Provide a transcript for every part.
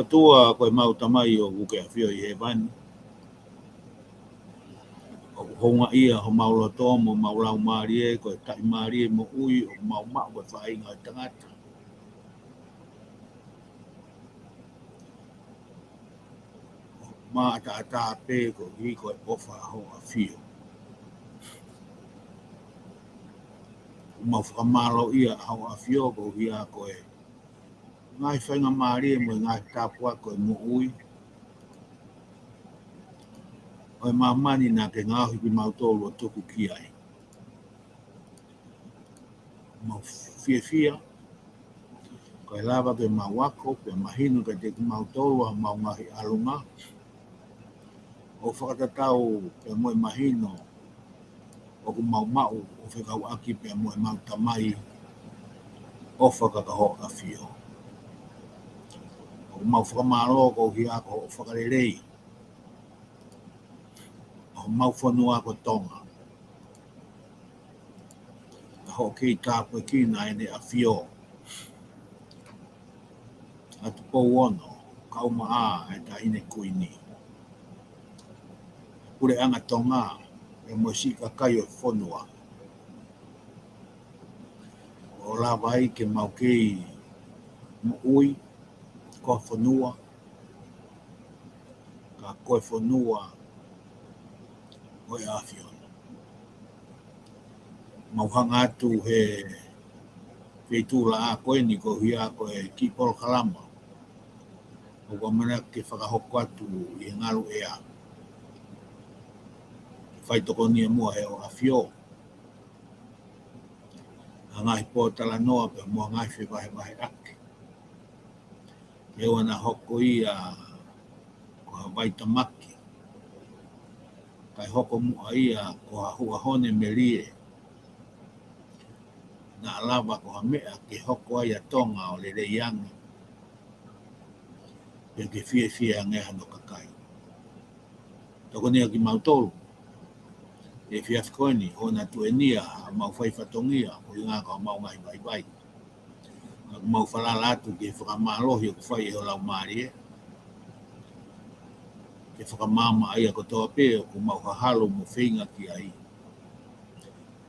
tua koe mau tamai o uke a whio I he vani. O honga ia ho mau loto mo mau lau maari e koe tai maari e mo ui o mau mau koe whainga o tangata. Mā ata pē ko hi koe ofa ho a whio. Mau whakamalo ia ho a whio ko hi a koe ngai whainga maari e mo ngai tāpua koe mo ui. Oi mamani na ke ngahi ki mau tolu o tuku ki ai. Mau fia, koe lava ke mau wako, pe mahinu ke te mau tolu a mau ngahi alunga. O whakatatau pe moe mahino, o ku mau mau, o whekau aki pe moe mau tamai, o whakakaho a whio. O mau whakamaro ko hi ako o whakarerei. O mau whanua ko tonga. Ho kei tāpua ki na ene a whio. Atu pou ono, kauma a e ta ine kuini. Pure anga tonga, e mo si ka kai o whanua. O la vai ke mau kei mo ui, ko whanua, ka koe whanua, o e awhiona. Mau hanga atu he whitula a koe ni ko hia koe ki Polokalama. O ka mana ke whakahoko atu I ngaru ea. Whai toko ni mua he o awhio. A ngai po tala noa pe mua ngai whi wahe ake. E wana hoko I a ko ha waitamaki. Kai hoko mua I a ko ha hua hone me rie. Na alava ko ha mea ke hoko ai a tonga o le reianga. Pe ke fie angeha no kakai. Toko ni aki mautolu. E fiaf koeni, o na tuenia, a mau whai whatongia, o I ngā ka mau ngai vai. Mau whalala atu ke whakamalohi o whai e o lau maari e. Ke whakamama ai a kotoa pē o ku mau hahalo mo whinga ki ai.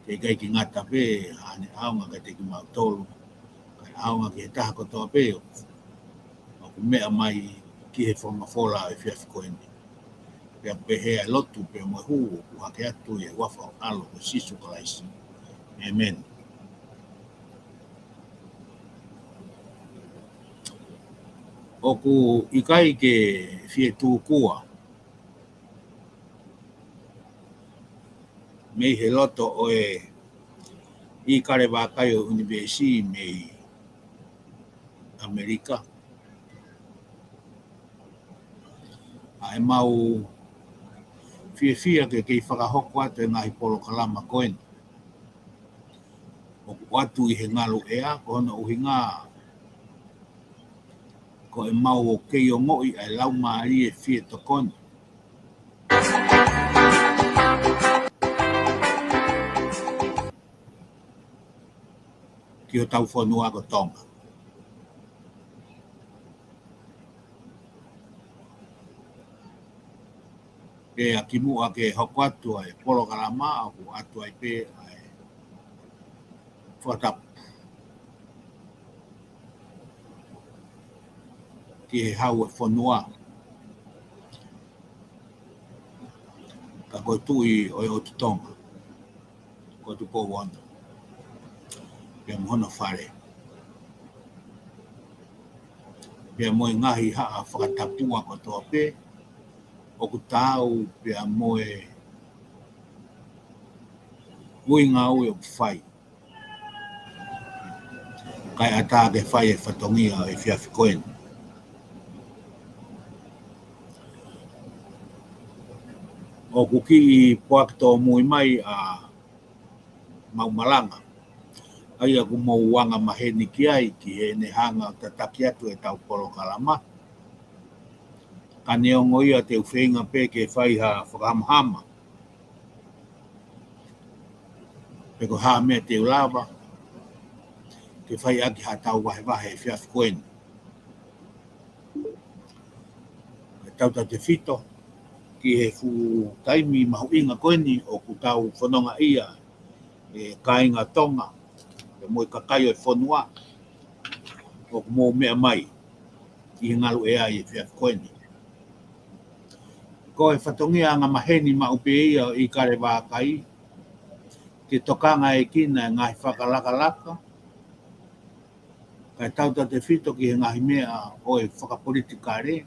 Ke kai ki ngata pē, ane aunga kai te ki mau tolu. Kai aunga ki he taha kotoa pē o ku mea mai ki he whamawhola e fiaf koeni. Pea pehe lotu pe mo hu ku hake atu e wafa o alo o sisu kalaisi. Amen. O ku Ikai ke fie tūkua. Mei he loto o e Ikale Vakai o Univeesi mei Amerika. A e mau fia ke kei whakahoko atu e ngahi Polokalama koen. O ku atu I he ngalu ea, ko hona uhinga. Ko e mau o kei o ngoi ai lau maari e fie tokoni. Ki o tau whanua ko tonga. E a ki mua ke hoko atu ai Polokalama o ku atu ai pē ai whatapu. Ki he hau e whanua. Ka koe tui o e o tutonga. Ko tu po wana. Pea mohona whare. Pea moe ngahi haa whakatapua ko toa pē. O ku tāu pea moe ui ngā ui o whai. Kai ata ke whai e whatongia e whiawhi koen. O ku ki I poakto mui mai a maumalanga. Ai aku mau wanga maheni ki ai ki he ne hanga tataki atu e tau Polokalama. Ka neongo ia te uwhenga pē ke whai ha whakamahama. Pe ko haa mea te ulawa. Ke whai aki ha tau wahe e whiawhi koen. tau te fito, ki he fu taimi mahuinga koeni o ku tau whanonga ia, e kainga tonga, e moi kakaio e whanua, o ku mō mea mai, ki he ngalu e ai e whiaf koeni. Ko e whatongia ngā maheni ma upe ia o Ikale Vakai, te tokanga e kina e ngahi whakalaka, kai tau te fito ki he ngahi mea o e whakapolitika re,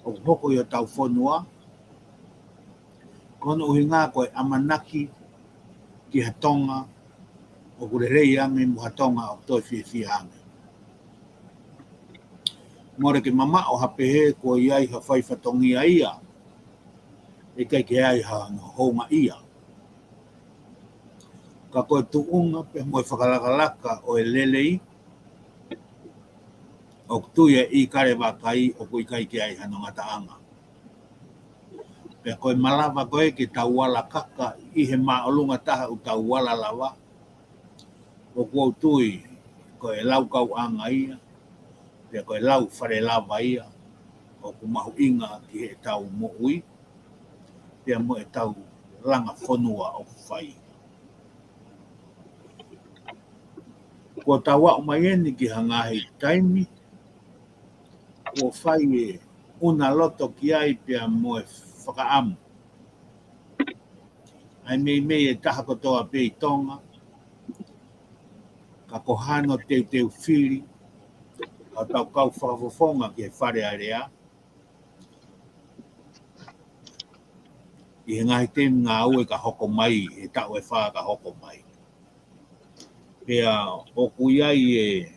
o hoko i o tau whanua, kono uhi ngā koe amanaki ki ha tonga, o kure rei ange mu ha tonga o toi fie ange. More ke mama o hapehe ko iai ha whai whatongia ia, e kai ke ai ha honga ia. Ka koe tuunga pe moe whakalaka o e lelei, o tuia Ikale Vakai o kui kai ke ai hano ngataanga. Pe koe malawa koe ke tau wala kaka i he maolunga taha u tau wala lawa, o kua tui koe lau kau anga ia, pe koe lau whare lawa ia, o ku mahu inga ki he tau mo'ui, pe mo e tau langa whanua o whai. Kua tawa o mai eni ki hangahi taimi, kua whai e una loto ki ai pia mo e whakaamu. Ai mei e taha kotoa pe i tonga, ka kohano teu whiri, ka tau kau whakafofonga ki he whare area. I he ngahi temi ngā ue ka hoko mai, e tau e whaa ka hoko mai. Pea o kuiai e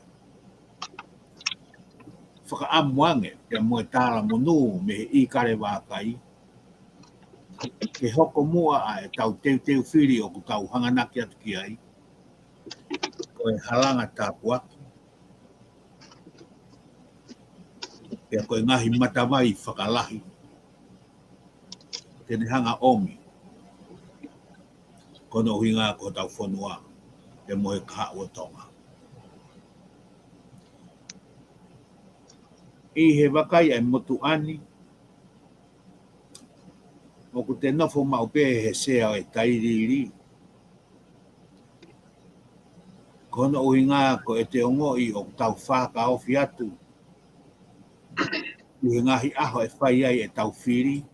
whakaamu ange, pea mo e tāla monu me he Ikale Vakai. Ke hoko mua a e tau teu whiri o ku tau hanganaki atu ki ai. Ko e halanga tāpu aki. Pea koe ngahi matawai whakalahi. Tene hanga omi. Kono hui ngā ko tau whanua. Pea mo e kaha ua tonga. I he Vakai e motu ani. O ku te nofo maupe he sea o e tairiri. Kono ui ngā ko e te ongoi o tau whaka ofi atu. I he ngahi aho e whai ai e tau whiri.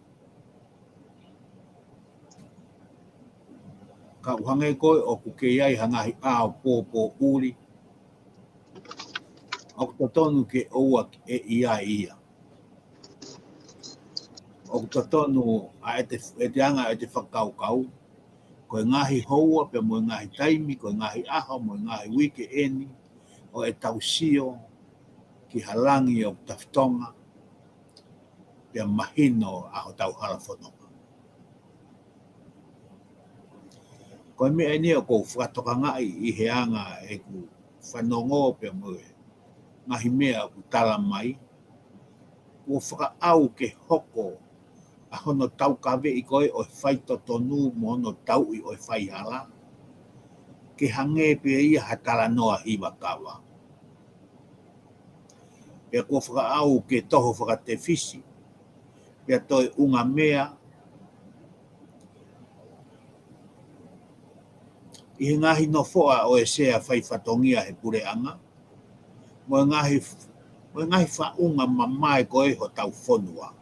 Ka uhange koe o ku ke ai hangahi ao pōpō uri. O ku tonu ke oua e ia. O ku tonu a e te anga e te whakaukau. Koe ngahi houa pe mo ngahi taimi, koe ngahi aho, mo ngahi wike eni, o e tau sio ki halangi o taftonga, pe mahino aho tau halafononga. Koe mea ni o kou whakatoka ngai i he anga e ku whanongo pe mo ngahi mea ku tala mai, o whakaau ke hoko a hono tau kawe i koe o whai totonu mo hono tau i o whai hala, ke hange pe ia hatala noa hiwa kawa. Pea kua whakaau ke toho whakate fisi, pea toi unga mea, i he ngahi no foa o e sea whai whatongia he pure anga, mo e ngahi whaunga mamae koe ho tau whonua.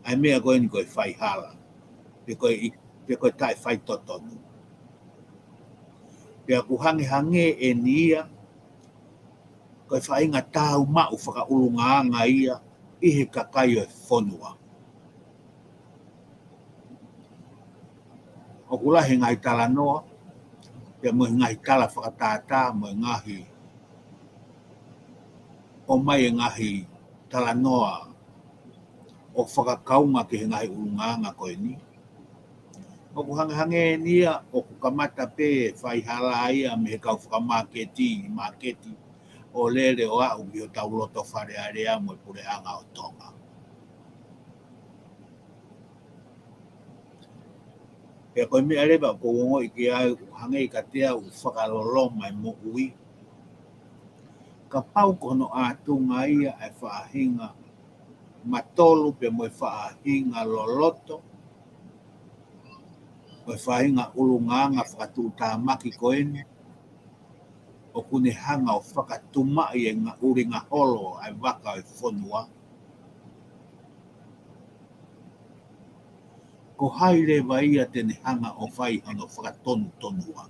Ai mea koe ni koe whai hala, pe koe tai whai totonu. Pea ku hange e nia, koe whainga tāu mau whakaurunga ia, i he kakai o e whonua. O kulahi ngai tala noa, pea mo ngai tala whakatātā, mo ngahi, o mai ngahi tala noa, o whakakaunga ki he ngahi urunga koe ni. O ku hange nia, o ku kamata pe whai hala ia me he kau whakamaketi, o lere o au ki o tau loto whare area mo pure anga o tonga. Pea koe mea rewa ko wongo i ki au hange i ka tea u whakalolo mai mo ui. Ka pau kono a tunga ia e whaahinga matolu pe mo whaahinga loloto, mo whahinga ulunganga whakatutamaki koeni, o kune hanga o whakatumai e ngā uringa holo ai waka e whonua. Ko haere waia tene hanga o whai ano whakatonu tonua.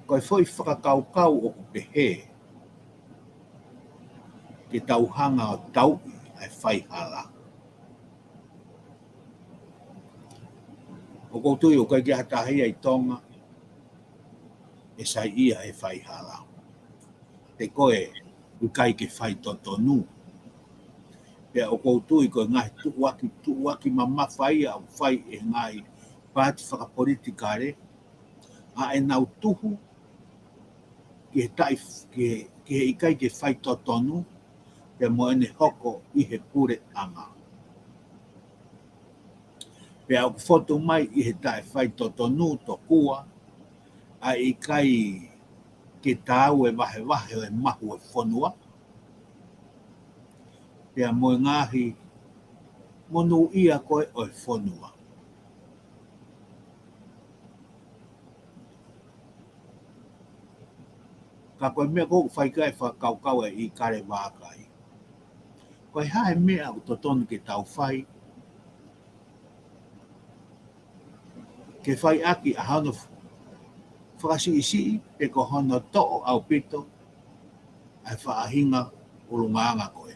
Ko e whoi whakakaukau o kupehe, ke tauhanga o tau ai whai hala. O koutui o kai ki hatahi ai tonga, e sai ia e whai hala. Te koe, i kai ke whai totonu. Pea o koutui ko ngai tuuaki mamawhai au whai e ngai pāti whakapolitikare, a e nau tuhu ke i kai ke whai totonu, te mo ene hoko i he pure anga. Pea o whotu mai i he tae whai totonu to kua, a i kai ke tāu e wahe o e mahu e whonua. Pea mo ngahi monu ia koe o e whonua. Ka koe mea kou whaikai whakaukau e Ikale Vakai. Koe hae mea o totonu ke tau whai, ke whai aki a hano whakasi isi e ko hono to'o au pito ai whaahinga ulunganga koe.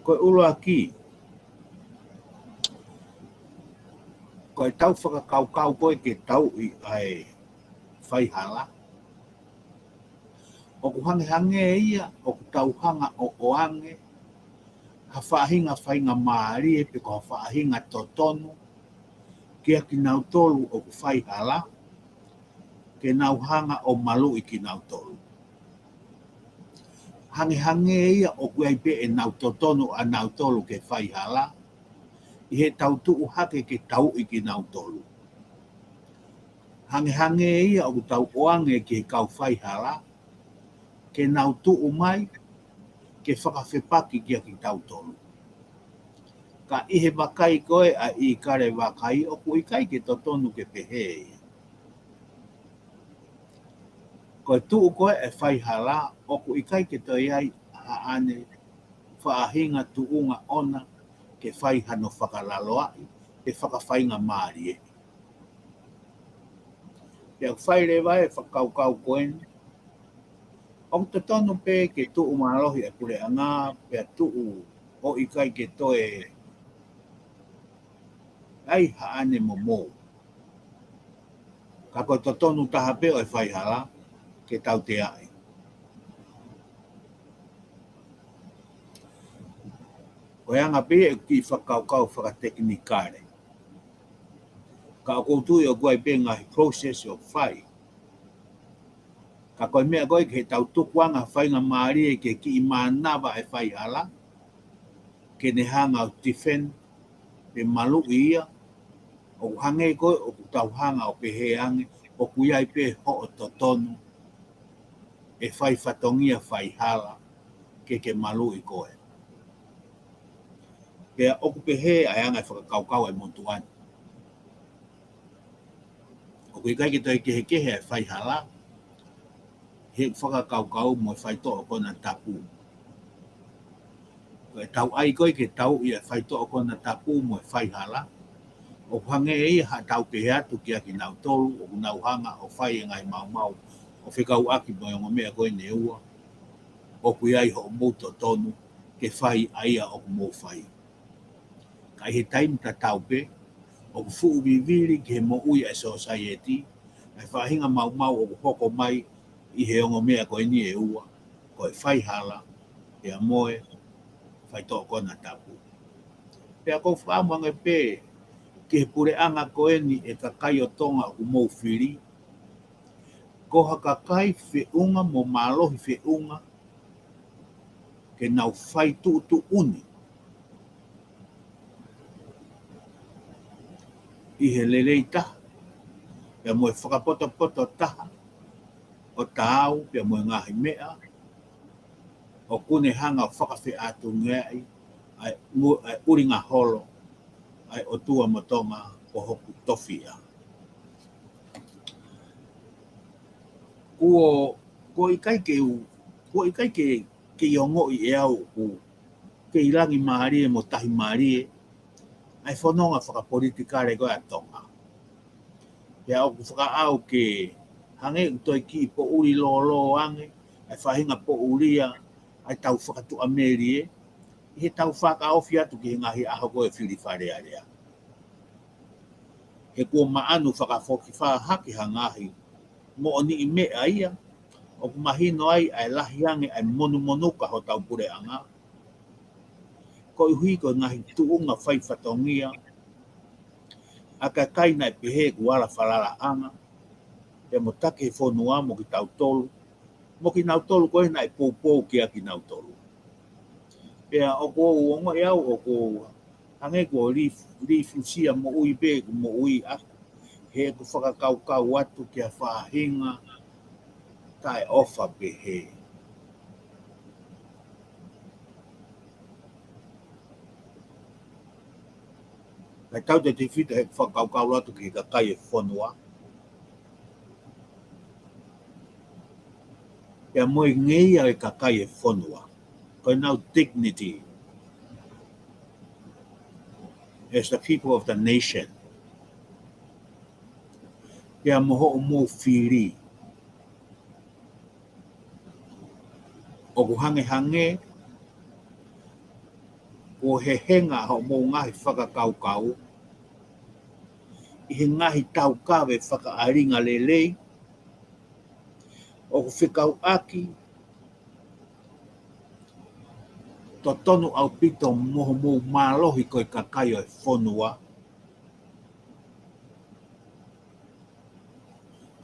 Koe ulu aki, koe tau whakakaukau koe ke tau i ai whai hala. O ku hange ia, o ku tauhanga o oange, ha whaahinga whainga maari e pe ko whaahinga totonu, kia ki nau tolu o ku whai hala, ke nau hanga o malu i ki nau tolu. Hange ia o ku aipe e nau totonu a nau tolu ke whai hala, i he tau tuu hake ke tau i ki nau tolu. Hange ia o ku tau oange ke kau whai hala, ke nau tuu mai, ke whakawhepaki kia ki tau tolu. Ka ihe Vakai koe a Ikale Vakai o ku ikai ke totonu ke pehe. Koe tuu koe e whai hala o ku ikai ke toi ai haane whaahinga tuunga ona ke whai hano whakalaloai, ke whakawhainga maari e. Pea whai rewa e whakaukau koen, o totonu pe ke tuu maalohi e kure anga, pea tuu o ikai ke toe ai haane momo. Ka koe totonu taha pe o e whai hala, ke tau te ai. Koe anga pe e ki whakaukau whakateknikare. Ka o koutui o guai pe ngahi process o whai. Ka koe mea koe ke tau tukuanga whainga maari e ke ki i manawa e whai hala, ke ne hanga o tifen, pe malu ia, o hange koe o ku tau hanga o pe he ange, o ku iai pe ho o totonu, e whai whatongia whai hala, ke malu i koe. Pea o ku pe he ai anga e whakakaukau e montuani. O ku ikai ke toi kehe e whai hala, he whakakaukau mo e whai toa kona tapu. Koe tau ai koe ke tau i e whai toa kona tapu mo e whai hala, o hange e ha tau ke atu kia ki nau tolu, o nau hanga o whai e ngai mau, o whikau aki mo e mea koe ne ua, o kui ai ho mouto tonu, ke whai aia o mou whai. Kai he taim ta tau pe, o fuu viviri ki he mo ui e society, e whahinga mau o hoko mai i he ongo mea koe ni e ua, koe whai hala, e a moe, whai toa kona tapu. Pea kou whaamanga pe, ke he pure anga koe ni e kakai o tonga o mou whiri, ko ha kakai whiunga mo malohi whiunga, ke nau whai tu uni. I he leleita, Pea moe whakapoto taha o tāu pea moe ngahi mea o kune hanga o whakawhi atu ngai ai uringa holo ai o tua motonga o hoku tofia. Ko ikai ke iongo i au ke ilangi maari mo tahi maari ai whanonga whakapolitikare koe atonga. Pea o whakaau ke hange utoi ki po uri lo ange ai whahinga po uria ai tau whakatu amerie he tau whaka ofi atu ki ngahi aho koe whiriwhare area. He kua maanu whakafoki whahaki hangahi mo o ni i mea ia o kumahino ai lahi ange ai monuka ho tau pure anga. Ko i hui ko ngahi tuunga whai whatongia a ka kaina e pehe kuala whalala anga e mo take he whonua mo ki tau tolu mo ki nau tolu koe na e pou ki a ki nau tolu. Pea o ko uongo e au o ko hange ko rifusia mo ui be mo ui aku he ko whakakau atu ki a whahinga kai ofa pehe. Kai tau te whita he whakakau atu ki ka kai e whonua. Pea moe ngeia e ka kai e whonua. Koe nau dignity as the people of the nation. Pea moho o mo whiri. O ku hange o he henga ho mo ngahi whakakau i he ngahi tau kawe whakaaringa lelei o ku whikau aki to tonu au pito moho mo malohi koe kakai o e whonua.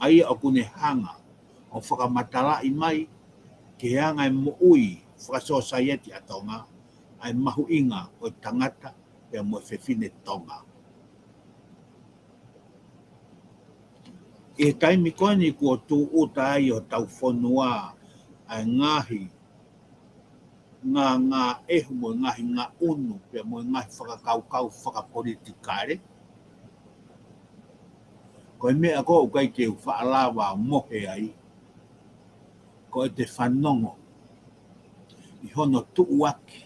Aia o kune hanga o whakamatala i mai ke hanga e mo ui whakasosaieti atonga ai mahu inga o tangata pea mo whewhine tonga. E taimi koe ni kua tū uta ai o tau whonua ai ngahi ngā ehu mo ngahi ngā unu pea mo ngahi whakakau whakapolitikare. Koe mea ko ukai ke whaalawa mohe ai ko e te whanongo i hono tuuaki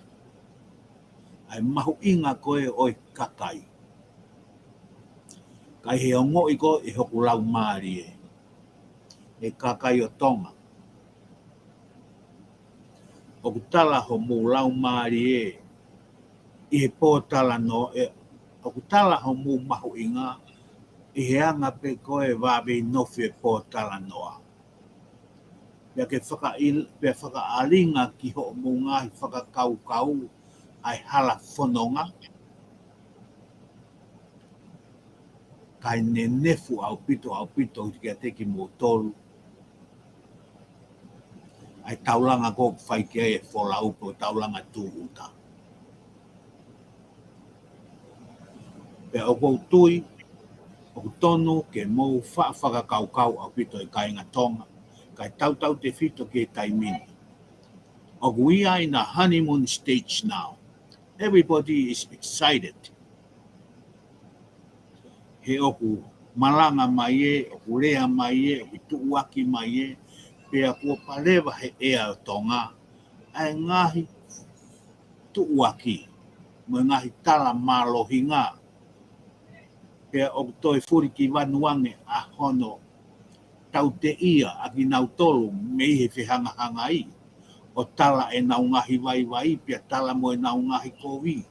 ai mahu inga koe oi kakai. Kai he ongo i ko i hoku lau maari e kakai o tonga. O ku tala ho mo lau maari i he pōtala no o ku tala ho mo mahu inga i he anga pe koe wawe nofi e pōtala noa. Pea ke whakaalinga ki ho mo ngahi whakakau ai hala whanonga. Kai ne nefu au pito ki a teki mo tolu. Ai taulanga ko whai ke e whola upo taulanga tūhuta. Pea o kou tui, o tonu ke mou whakakau au pito e kainga tonga. Kai tau te whito ke taimini. O we are in a honeymoon stage now. Everybody is excited. He oku malanga mai oku rea mai oku tuuaki mai pea kua palewa he ea o tonga. Ai ngahi tuuaki, mo ngahi tala malohinga. Pea oku toi furi ki wanuange a hono tau te ia a ki nau tolu me ihe whihanga i. O tala e nau ngahi vai, pia tala mo e nau ngahi kowi.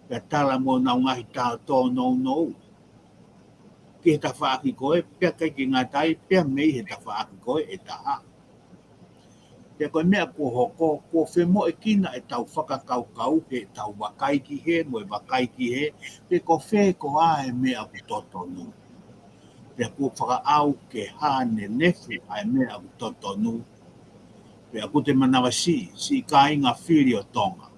Pia tala mo e nau ngahi tau tō nou. Ke ta whaaki koe, pia kai ki ngatai, pia mei he ta whaaki koe e taha. Pia koe mea kua hoko, kua whemo e kina e tau whakakau he tau Vakai ki he, mo e Vakai ki he, pia ko whe ko a e mea ku totonu. Pia kua whakaau ke hane nefu a e mea ku totonu. Pea ku te manawa si ka inga whiri o tonga.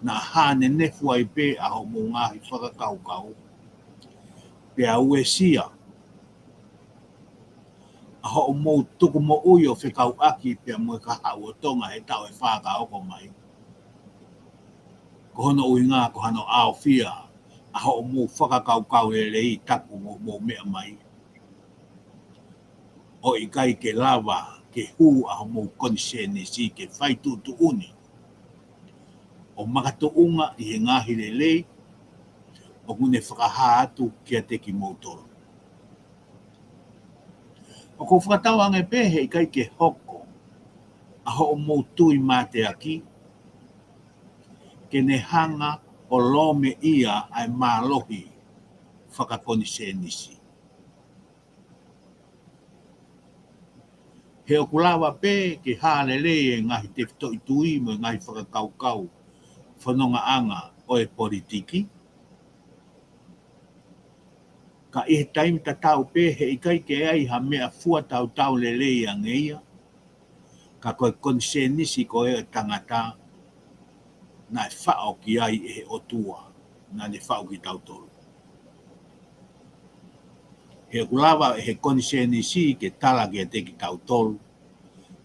Na hane nefu ai pe a ho mo ngahi whakakau. Pea uesia. Aho mo tuku mo uyo whekau aki pea mo ka hau o tonga he tau e whaka oko mai. Ko hono ui ngā ko hano ao whia. Aho mo whakakau le rei taku mo mea mai. O Ikai ke lava ke hu aho mo konsene si ke whai tu uni. O makatounga I he ngahi le lei. O mune whakaha atu kia teki mautoro. O ko whakatawa ngai pehe Ikai ke hoko. Aho mo tui mate aki. Ke ne hanga o lome ia ai mālohi whakakonsenisi. He o kulawa pe ke hālele e ngahi te whito I tui mo ngahi whakakaukau whanonga anga o e politiki. Ka I he taimi ta tau pe he Ikai ke ai ha mea fua tau lele I angeia. Ka koe konsenisi ko e tangata na e whao ki ai e he otua na ne whao ki tau tolu. He kulawa he konsenisi ke tala ki te ki tau tolu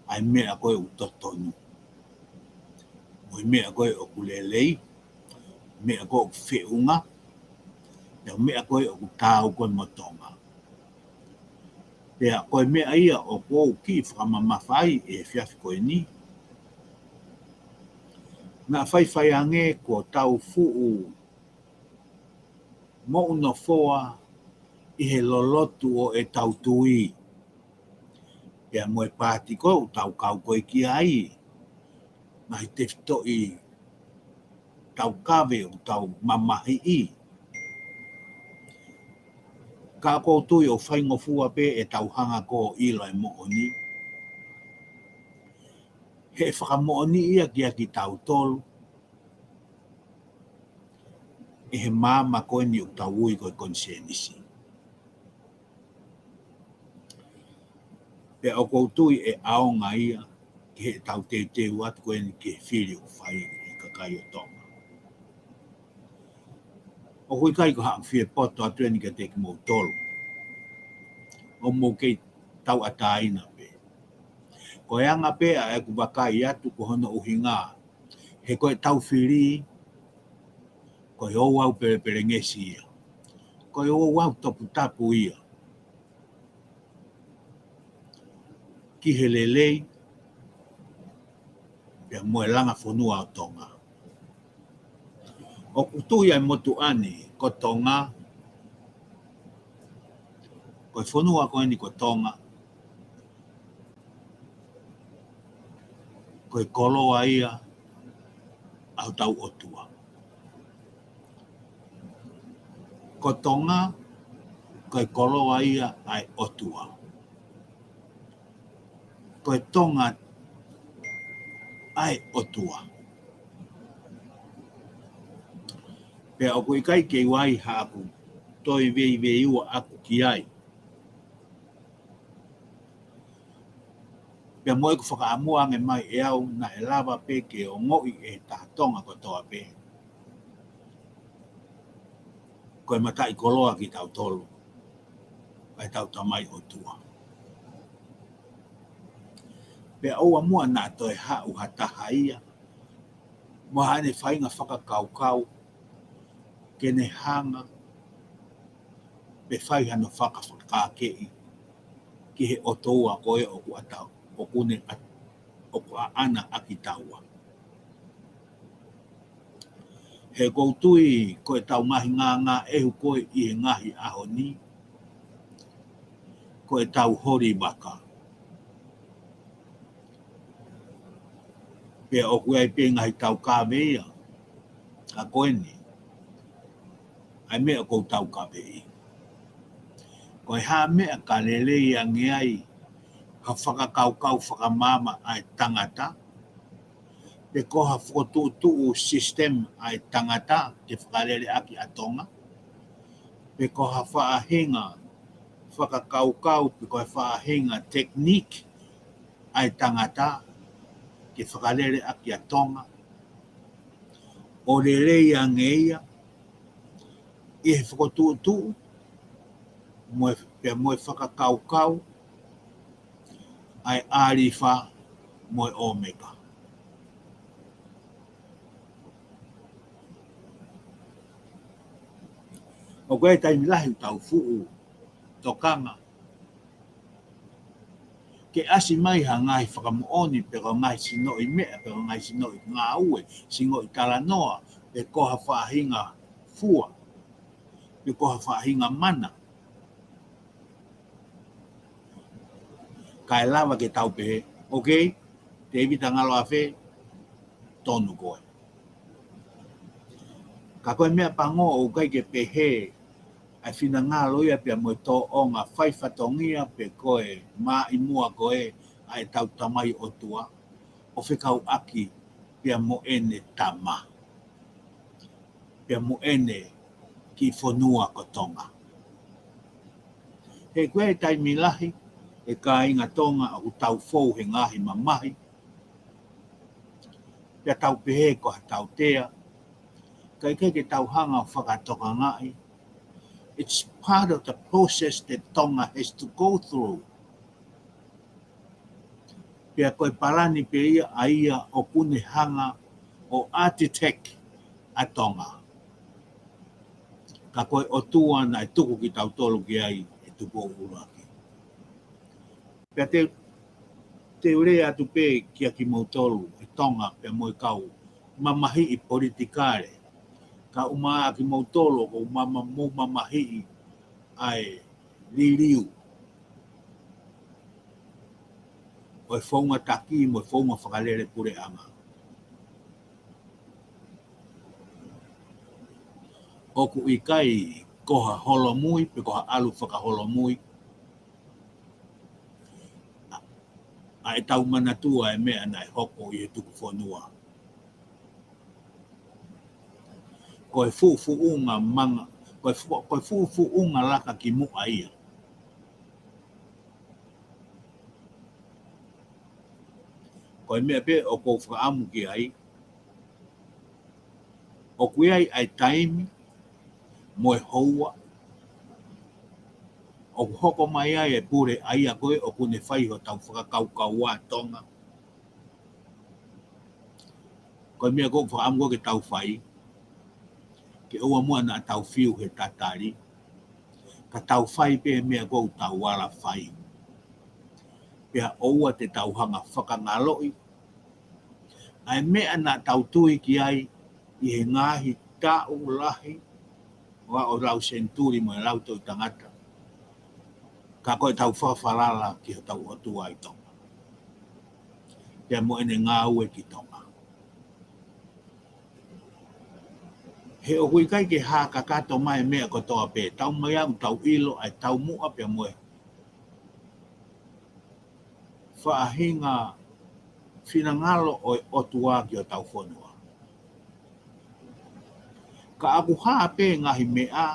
ai mea koe u totonu. Moi mea koe o kulelei, mea koe o whiunga, mea koe o kutau koe motonga. Pea koe mea ia o kou ki whakamamawhai e whiawhi koe ni. Ngā whaiwhai ange ko tau fuu mo uno foa I he lolotu o e tau tui. Pea moe pāti koe o tau kau koe ki ai. Ngai te whito I tau kawe o tau mamahi I. Ka kou tui o whaingofua pe e tau hanga ko ilo e mooni. He whakamooni ia kia ki tau tolu. E he māma koe ni o tau ui koe konsenisi. Pe o kou tui e aonga ia ki he tau te atu koe ni ki he whiri o whai I kakai o tonga. O koe kai ko haan whie poto atu e ni ka te ki mou tolu. O mou kei tau ataina pe. Ko e anga pe a e ku Vakai atu ko hono uhi ngā. He koe tau whiri, ko e ou au pere ngesi ia. Ko e ou au topu tapu ia. Ki he lelei, pia moe langa whanua o tonga. O kutui ai motu ani, ko tonga, ko e whanua koe ni ko tonga, ko e koloa ia, au tau otua. Ko tonga, ko e koloa ia ai otua. Ko e tonga ai otua. Pea o koe kai kei wai haku, toi vei ua aku ki ai. Pea moe ku whakaamua ange mai e au na e lava pe ke o ngoi e tātonga ko toa pe. Ko e matai koloa ki tau tolu, ai tau tamai otua. Pea oua mua na toi hau hataha ia, mo hane whainga whakakaukau, ke ne hanga, pe whai hano whakakakei, ki he otoua koe o ku atau, o kune o ku ana aki taua. He koutui koe tau ngahi ngā ehu koe I he ngahi aho ni, koe tau hori baka. Pea o kue ai pe ngahi tau kāweia, ka koe ni, ai mea kou tau kāwei. Koe hā mea ka lelei ange ai, ha whakakaukau whakamama ai tangata, pe koha whakotuutuu system ai tangata, te whakalele aki atonga, pe koha whaahinga, whakakaukau, pe koha whaahinga teknik ai tangata, ke whakalele aki atonga, o lelei ange ia, I he whakotuutuu, moe whakakaukau ai arifa moe omega. O koe taimi lahi tau fuu tokanga. Ke asi mai ha ngai whakamooni pero ngai sino I mea, pero ngai sino I ngā ue, singo I tala noa, pe koha whaahinga fua, pe koha whaahinga mana. Kai lawa ke tau pehe, okay, te evita ngalo awhe, tonu koe. Ka koe mea pango o kai ke pehe, ai whina ngā loia pia mo tō o ngā whaiwhatongia pe koe mā I mua koe ai tau tamai o tua o whikau aki pia mo ene tama. Pia mo ene ki whanua ko tonga. He koe taimi lahi e ka inga tonga o tau fou he ngahi mamahi. Pia tau pehe ko ha tau tea. Kai ke tau hanga o whakatoka ngai. It's part of the process that Tonga has to go through. Pia koe parani pe ia a ia o pune hanga o architect a Tonga. Ka koe o tua na e tuku ki tau tolu ki ai e tuku o uraki. Pia te ure atu pe kia ki mautolu e Tonga pia moe kau mamahi I politikare. Ka umaa ki mautolo ko mamahi ai liliu. O e whaunga taki mo e whaunga whakalere pure anga. Oku Ikai koha holomui pe koha alu whakaholomui. A e tau manatua e mea na e hoko I e tuku whanua. Ko e fuufuunga manga, ko e fuufuunga laka ki mua ia. Ko e mea pe o kou whaamu ki ai. O kui ai taimi, mo e houa. O hoko mai ai e pure ai a koe o kune whaiho tau whakakaukau wā tonga. Ko e mea kou whaamu ko ke tau whai. Ke ua mua na tau whiu he tatari. Ka tau whai pe mea kou tau wala whai. Pea oua te tau hanga whakangaloi. Ai mea na tau tui ki ai I he ngahi tau lahi wa o rau senturi mo e rau tau tangata. Ka koe tau whawharala ki ho tau otua I tonga. Pea mo ene ngā ue ki tonga. He o hui kai ke hā kakato mai mea ko toa pe. Tau mai au tau ilo ai tau mua pea moe. Whaahinga whinangalo o e otua ki o tau whanua. Ka aku hā pe ngahi mea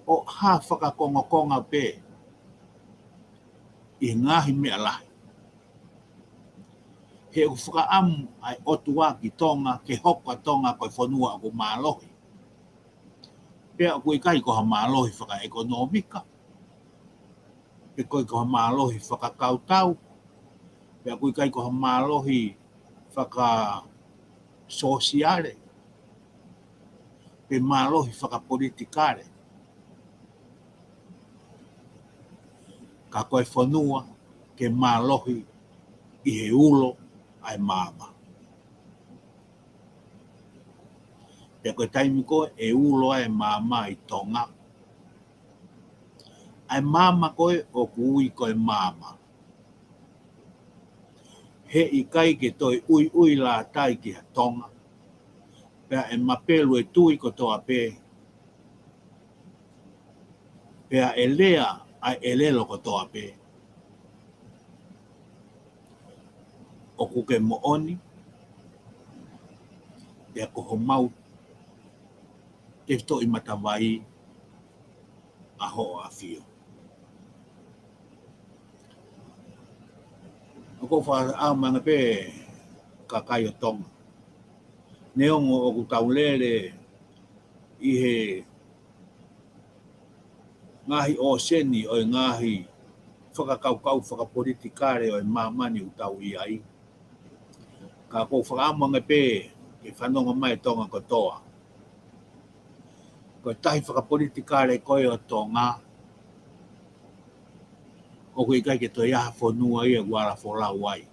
o hā whakakonga pe I ngahi mea lahi. He o whakaamu ai otua ki tonga ke hoka tonga koe whanua o mālohi. Pea o kui kai koha mālohi whaka ekonomika. Pe koe koha mālohi whakakautau. Pea kui kai koha mālohi whaka sosiare. Pe mālohi whakapolitikare. Ka koe whanua ke mālohi I he ulo ai māma. Pea koe taimi koe e ulo ai māma I tonga. Ai māma koe o kui koe māma. He I kai ke toi ui la tai ki ha tonga. Pea e mapelu e tui ko toa pe. Pea e lea ai e lelo ko toa pe. O kuke mooni. Pea ko ho mau. Te to I matawai. A ho a fio. O ko wha au manga pe. Kakai o tonga. Neongo o ku taulele I he ngahi o seni o ngahi whakakaukau whakapolitikare o mamani utau i ai. Ka kou whakaamanga pē ke whanonga mai tonga kotoa. Ko tahi whakapolitikare koe o tonga o koe kai ke to iaha whanua ia wala wholau ai.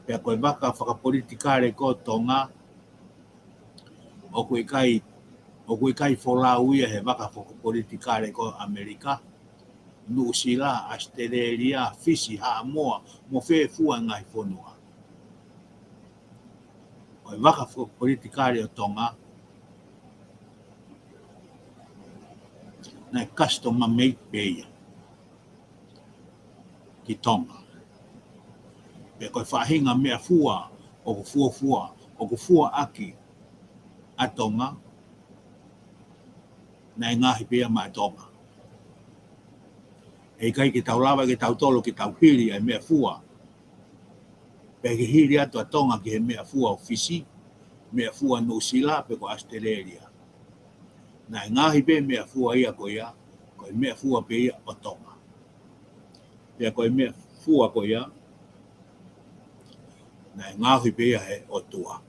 Pea koe waka whakapolitikare ko tonga o koe kai wholau ia he waka whakapolitikare ko Amerika. Nusila, Australia, Fiji, Hamoa, mo whewhua ngai whanua. O waka whakapolitikare o tonga na customer made pay ki tonga. Pe koe whahinga mea fua o ku fua aki a tonga na ngahi pia ma tonga. E kai ki tau lawa ki tau tolo ki tau hiri ai mea fua. Pe ki hiri atu a tonga ki he mea fua o Fiji, mea fua no sila pe ko Australia. Na ngahi pe mea fua ia ko ia, ko mea fua pe ia o tonga. Pe ko mea fua ko ia, na ngahi pe ia he o tua.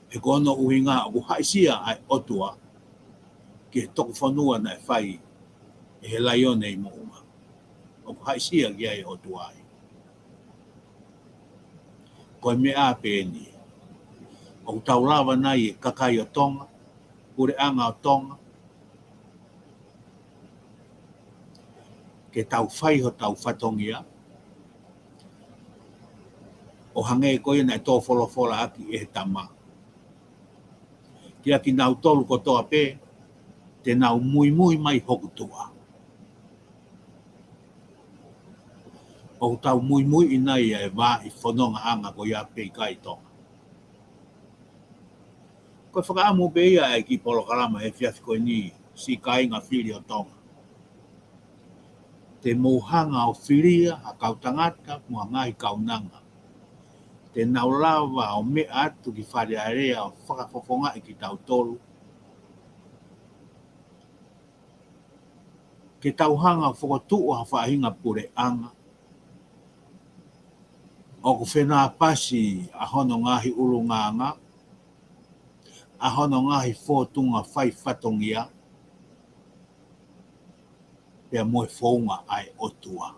E kono uhinga o haisia ai o tua, ki he toku whanua na e whai e he laione i mouma. O haisia ki ai o tua ai. Ko mea pe ni. O tau lawa nai e kakai o tonga, pure anga o tonga, ke tau whai ho tau whatongia, o hange koe na e tō wholofola aki e he tama. Kia ki nau tolu ko toa pē, te nau mui mai hoku tua. O tau mui i nai e wā i whanonga anga ko ia pē kai tonga. Koe whakaamu pē ia e ki Polokalama e whiawhi koe ni si kai ngā whiri o tonga. Te mohanga o whiria a kautangata mua ngai kaunanga. Te nau lawa o mea atu ki whare area o whakafofonga i ki tau tolu. Ke tauhanga whakotuu ha whahinga pure anga. O ku whenā pasi a hono ngahi urunganga. A hono ngahi whotunga whai whatongia. Pea moe whaunga ai otua.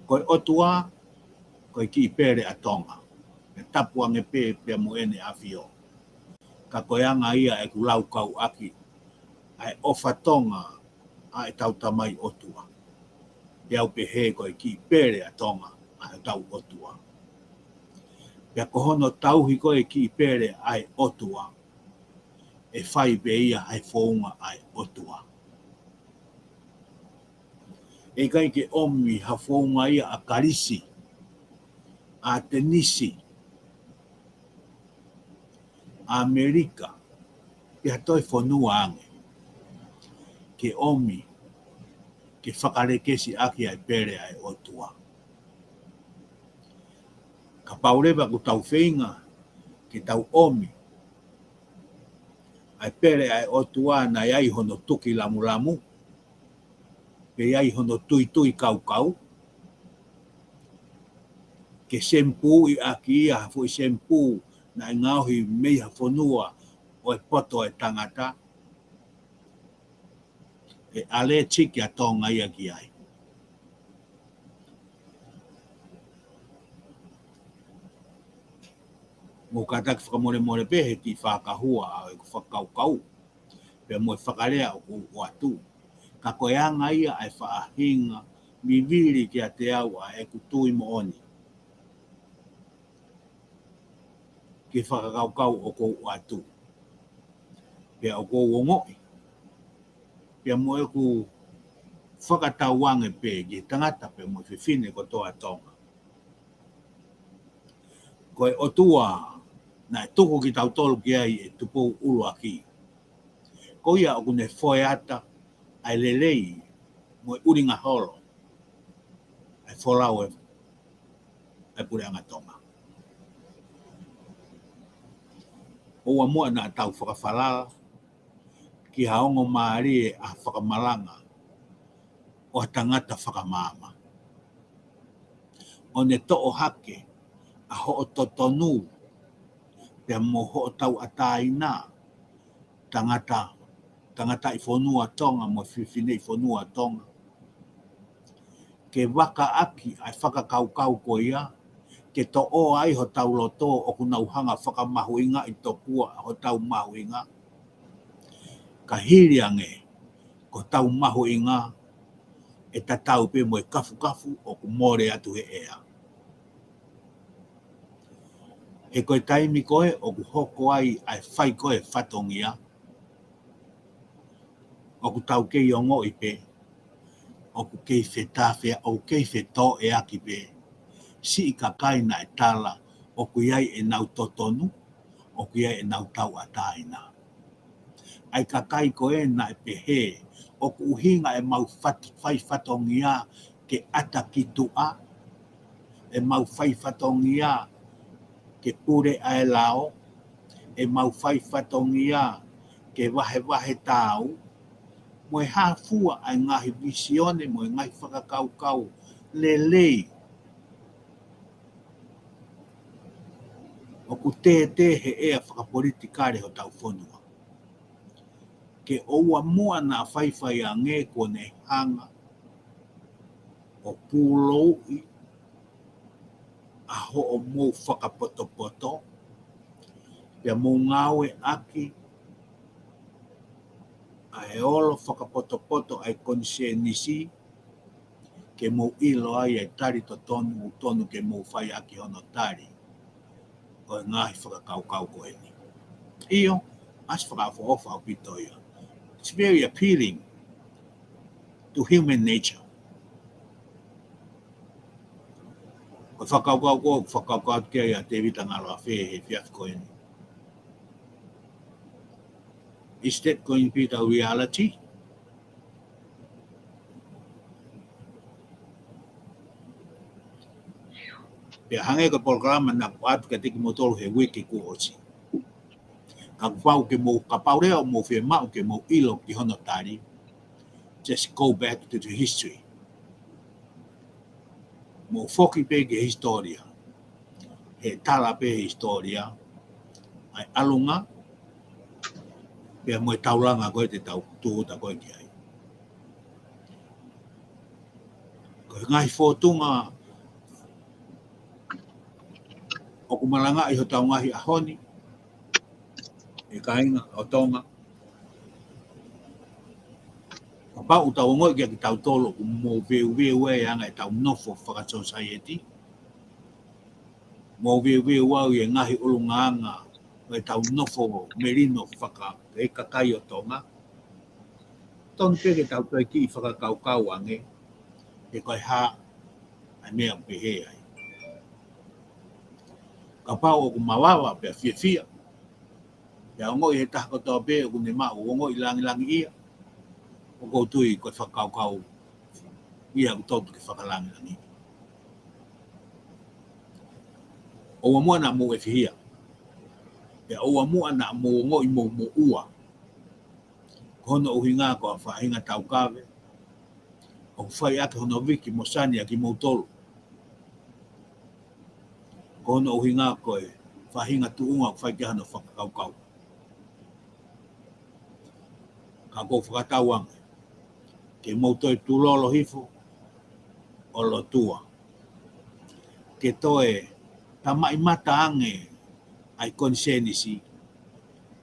Koe otua, koe ki pere a tonga. E tapua nge pea moene a whio. Ka koe anga ia e ku lau kau aki. Ai ofa tonga a e tau tamai otua. Pea upe he koe ki pere a tonga a e tau otua. Pea kohono tauhi koe ki pere ai otua. E whai pe ia ai whaunga ai otua. E kai ke omi ha whaunga ia a karisi, a tenisi, a Amerika, pea toi whanua ange. Ke omi, ke whakarekesi aki ai pere ai otua. Ka paurewa ku tau whainga, ke tau omi, ai pere ai otua na iai hono tuki lamu, pe iai hono tui kau, ke sempu i aki ia hafui sempu na ngauhi mei whanua o e poto e tangata, e ale tiki a tonga ia ki ai. Mo kataki whakamore pehe ki whakahua a e whakaukau, pe mo e whakarea o atu. Ka koe anga ia ai whaahinga miviri ki a te au a e kutui mo oni. Ki whakakaukau o kou o atu. Pe o kou o ngoi. Pe mo e ku whakatauange pe ki tangata pe mo whiwhine ko toa tonga. Koe o tua na e tuku ki tau tolu ki ai e tupu ulu aki. Ko ia o kune whoe ata ai lelei mo e uringa holo. Ai wholau e pure anga tonga. o mo na tau whakawhalala ki haongo maari a whakamalanga o tangata whakamama. O ne to'o hake a ho o totonu pia mo ho o tau ataina tangata i whonua tonga mo whiwhine i whonua tonga. Ke waka aki ai whakakaukau ko ia, ke to o ai ho tau loto o kunauhanga whakamahuinga i topua ho tau mahuinga. Ka hiri ange ko tau mahuinga e tatau pe mo e kafu o kumore atu he ea. He koe taimi koe o ku hoko ai whai koe whatongia. O ku tau kei ongo i pe. O ku kei whetawhea, o ku kei wheto e aki pe. Si i ka kaina e tala, o ku iai e nau totonu, o ku iai e nau tau ataina. Ai ka kai koe na e pehe, o ku uhinga e mau whai whatongia ke ata ki tua, e mau whai whatongia ke pure ai lao, e mau whai whatongia ke wahe tau, mo e hāfua ai ngahi visione, mo e ngai whakakaukau lelei. O ku te he ea whakapolitikare ho tau whonua. Ke oua mua na whaiwhai a nge kone hanga o pūlou i a ho o mou whakapoto, pia mou ngawe aki a e olo whakapoto ai konsenisi ke mou ilo ai e tari to tonu ke mou whai aki hono tari o e ngahi whakakaukau ko eni. Iyo, as whakawhaofa o pito ia. It's very appealing to human nature. Ko whakaukau kia ia te vita ngalo a whee he fiaf ko eni. Is that going to be the reality? Pea hange ka Polokalama na kuatu ka tiki motoro he wiki ku osi. Ka kwau ke mo kapaurea o mo whee mau ke mo ilo ki hono tari. Just go back to the history. Mo whoki pe ke historia. He tala pe historia. Ai alunga. Pea mo e taulanga koe te tau tuuta koe ki ai. Ko ngai whotunga o kumalanga i ho tau ngahi ahoni. E kainga o tonga. Ka pau tau ngoi kia ki tau tolo ku mo veu e anga e tau nofo whakasociety. Mo veu au e ngahi ulunganga e tau nofo merino whaka e kakai o tonga. Ton ke tau tue ki i whakakaukau ange. E koe ha ai mea pehe ai. Ka pau o ku mawawa pia fia. Pea ngoi he taha kotoa pe o ku ne mau o ngoi langi ia. O koutu i koe whakaukau ia ku tautu ki whakalangi. O mua na mo e whihia. Pea o mua na mo ngoi mo ua. Hono uhinga ko a whahinga tau kawe. O whai ake hono wiki mo sani a ki mo tolu. Hono uhinga ko e whahinga tuunga whai ki hano whakakaukau. Ka kou whakatau ange. Ke mouto e tūlolo hifo o lo tua. Ke toe tamai mata ange ai konsenisi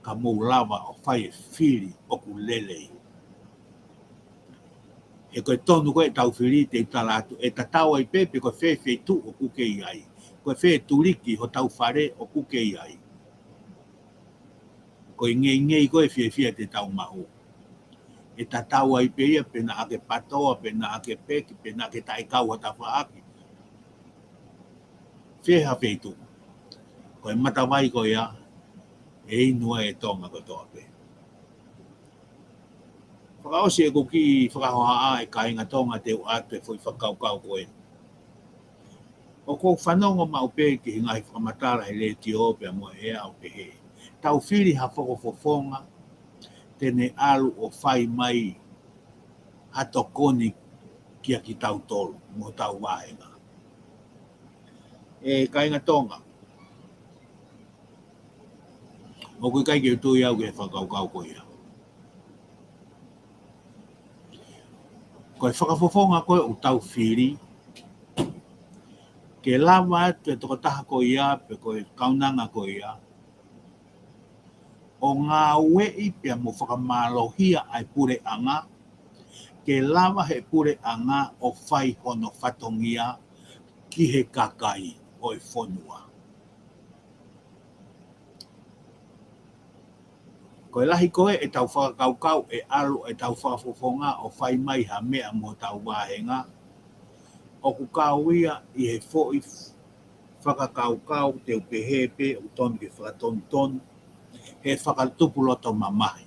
ka mou lava o whai whiri o ku lelei. E koe tonu koe tau whiri te utalatu e tatau ai pepe koe whewhe tu o kukei ai. Koe whe turiki ho tau whare o kukei ai. Koe ngei koe whia te tau mahu. E tatau ai peia pena ake patoa, pena ake peki, pena ake taikau o tawhaaki. Wheha whetu. Koe matawai koe ia, e inua e tonga ko toa pe. Whakaosi e kuki whakahoa e kainga tonga te uate fui whakaukau koe. O kou whanongo mau pe ki hingai whakamatara he le Etiopia mo e au pehe. tau whiri ha whakafofonga, tene alu o whai mai hato koni kia ki tau tolu, mo tau wahenga. E kainga tonga, o kui kai ki tui au ke whakaukau ko ia. Koe whakafofonga koe o tau whiri, ke lava te tokotaha ko ia, pe koe kaunanga ko ia, o ngā wei pia mo whakamalohia ai pure anga, ke lava he pure anga o whai hono whatongia ki he kakai o e whonua. Koe lahi koe e tau whakakaukau e alu e tau whakafofonga o whai mai ha mea mo tau wahenga, o ku kauia i he fōi whakakaukau te upehepe o tonu ke whakatontonu, he whakatupu loto mamahi.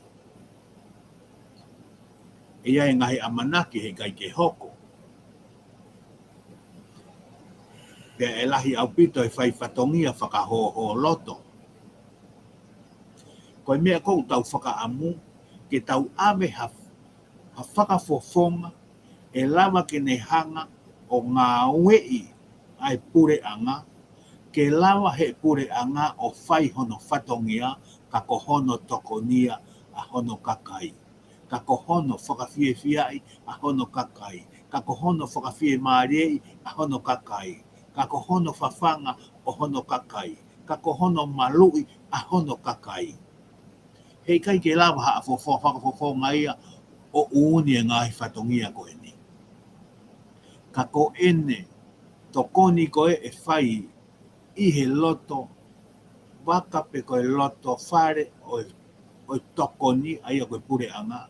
Ia e ngahi amanaki he kai ke hoko. Pea e lahi au pito e whai whatongia whakahoho loto. Koe mea kou tau whakaamu, ke tau ame ha whakafofonga, e lama ke ne hanga o ngā wei ai pure anga, ke lawa he pure anga o whai hono whatongia, ka kohono tokonia a hono kakai. Ka kohono whakawhie whiai a hono kakai. Ka kohono whakawhie maarei a hono kakai. Ka kohono whawhanga o hono kakai. Ka kohono malui a hono kakai. Hei kai ke lawa ha whakafofonga ia o uuni e ngahi whatongia koe ni. Ka ko ene tokoni koe e whai i he loto, waka pe koe loto whare o tokoni ai a koe pure anga.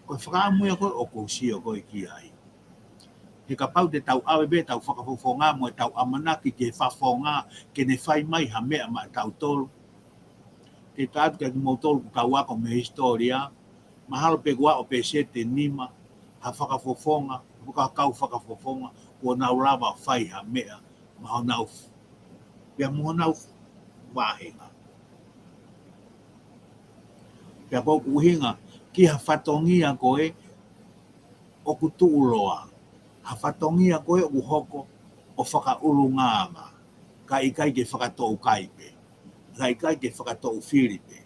Koe whakaamuia koe o kousio koe ki ai. He ka pau te tau awe be tau whakafofonga mo e tau amanaki ke whafonga ke ne whai mai ha mea ma tau tolu. Te tātu ke mo tolu ku kau ako me historia, mahalo pe kua o pe sete nima, ha whakafofonga, buka kau whakafofonga, kua nau lava whai ha mea, maho nau, pia moho nau wahenga. Pia kou kuhinga, ki ha whatongia koe, o ku tuuloa, ha whatongia koe o hoko, o whakaulu ngāma, ka ikai ke whakatou kaipe, ka ikai ke whakatou whiripe.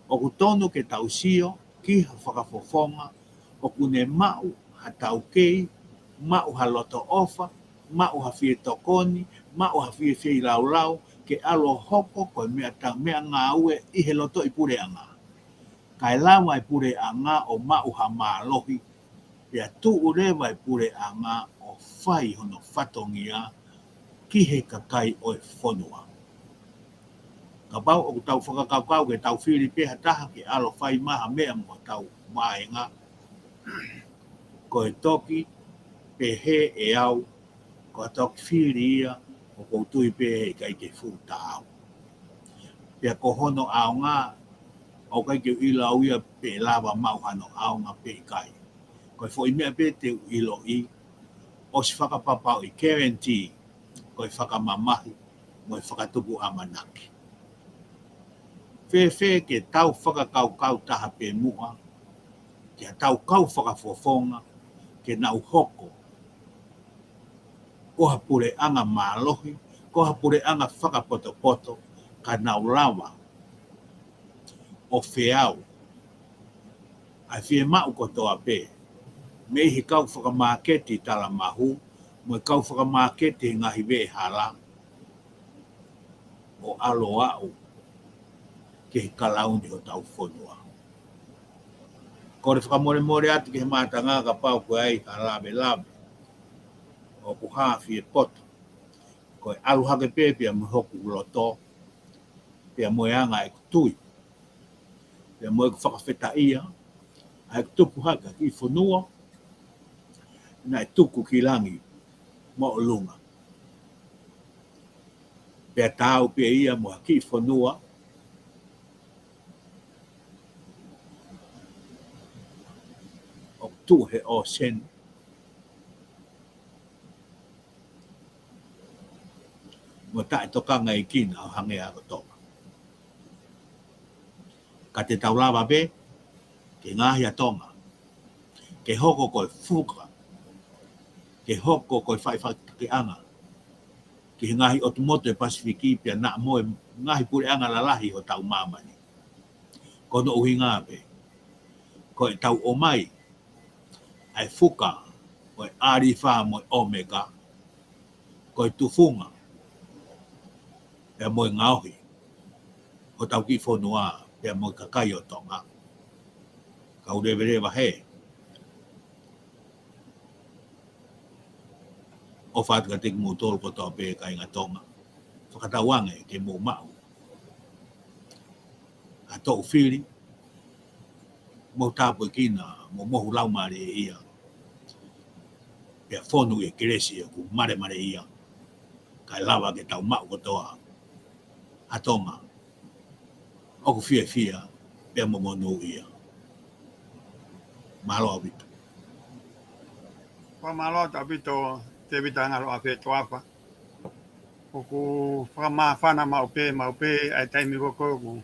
O ku tonu ke tau sio, ki ha whakafofonga, o ku ne mau ha tau kei, mau ha loto ofa, mau ha whie tokoni, mau ha whie whie laulau, ke alo hoko koe mea tau mea ngā ue i he loto i pure anga. Kai lawa i pure anga o mau ha mālohi, pia tu urewa i pure anga o whai hono whatongia ki he kakai o e whonua. Ka pau o tau whakakaukau ke tau whiri peha taha ke alo whai maha mea mo tau maenga, ko e toki pe he e au, ko toki whiri ia, o koutui pe he kai ke futa au. Pia kohono au ngā, o kai ke ila au ia pe lava mau hano au ngā pe kai. Ko e fo i mea pe te ilo i, o si whakapapau i guarantee, ko e whakamamahi, mo e whakatupu amanaki. Whe ke tau whakakaukau taha pe mua, ke tau kau whakafofonga, ke nau hoko, ko hapure anga mālohi, ko hapure anga whakapoto-poto, ka nau lawa, o whiau, ai whie mau kotoa pe, me hi kau whakamaketi tala mahu, mo kau whakamaketi ngahi we hala, o alo au, ke he kalauni o tau whonua. Ko re whakamore atu ke he mātanga ka pau koe ai ka labe, o ku hawhi e poto. Ko e alu hake pe pia mo hoku loto, pia mo e anga e kutui, pia mo e ku whakawheta ia, ai kutupu haka ki whonua, na e tuku ki langi mo o lunga. Pia tau pia ia mo ki whonua, o tu he o sen, mo tae tokanga i kina o hange a koto. ka te taulawa pe, ke ngahi atonga, ke hoko koe fuka, ke hoko koe whaiwhaki anga, ke ngahi o tumoto e Pasifiki pia na moe ngahi pure anga lalahi o tau mamani. Kono uhi ngā pe, koe tau o mai, ai fuka, koe arifa moe omega, koe tufunga, pia moe ngauhi, o tau ki whonua, pia moe kakai o tonga. Kau rewa he. O whātua te mō tōru ko tō pē kai ngā tonga. Whakatawange ke mō mau. A tō whiri, mō tāpoi kina, mō mohu laumare e ia. Pea whonu e keresi e ku mare ia. Kai lawa ke tau mau ko toa. A tonga. Oku fia, pea mō monu ia. Malo abitu. Pamalo abito te bitanga lo ape toapa. Oku whamawhana maupe ai taimi koko ku.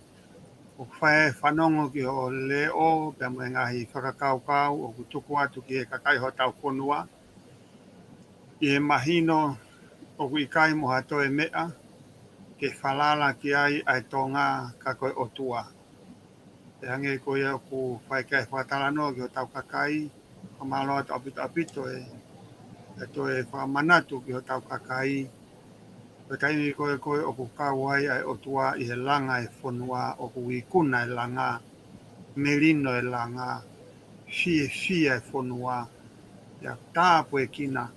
Oku whae whanongo ki o leo, pia mo ngahi whakakaukau, oku tuku atu ki e kakai ho tau konua. I mahino oku ikai mo hato e mea, ke whalala ki ai tonga ka koe otua. E hange koe oku whae kai whatalano ki o tau kakai, whamalo atu apito e to e whamanatu ki o tau kakai. Pe taimi koe oku kawai ai otua i he langa e whonua, oku ikuna e langa, merino e langa, fia e whonua, ia tāpu e kina,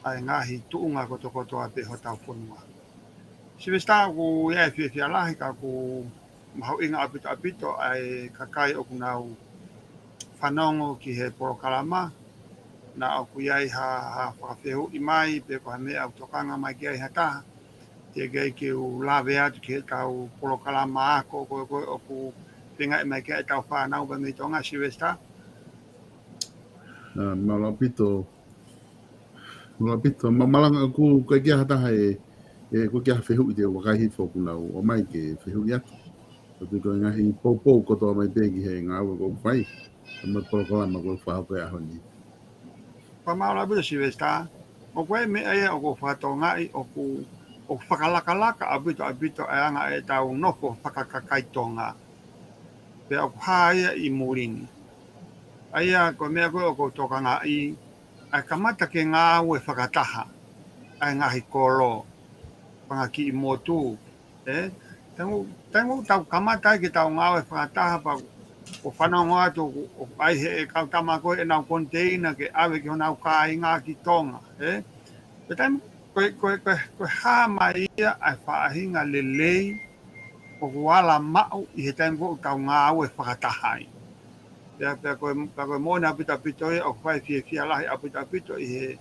ai ngahi tuunga koto ape ho tau whonua. Siwesta ku ia e fia lahi ka ku mahau inga apito ai kakai oku nau whanongo ki he Polokalama, na oku iai ha whakawhehu i mai, pe ko me au tokanga mai ki ai hataha, te gai ki u lawe atu ki he tau Polokalama ako, koe oku pinga i mai ki ai tau whanau pa mei tonga Siwesta. Malapito, malanga aku kai kia hataha ko kia whehu i te wakai hit whoku nau, o mai ke whehu i atu. O te koe ngahi pou kotoa mai pēki he ngā awa kou whai, ma Polokalama kou whahako e ahoni. Pamaula bila Siwesta, o koe me ai o ko whatongai o whakalakalaka abito ai anga e tau noko whakakakai tonga. Pe o haia i murini. Aia ko mea koe o ko tokanga i ai kamata ke ngā au e whakataha. Ai ngahi kolo, pangaki i motu. Tengu tau kamata ke tau ngā au e whakataha pa o whanongo atu o ai he kau tama koe e nau konteina ke awe ki honau kai ngā ki tonga. Pe taimu koe haa mai ia ai whaahinga lelei o kuala mau i he taimu koe tau ngā au e whakatahai. Pea koe mōna apito e o whai fia lahi apito i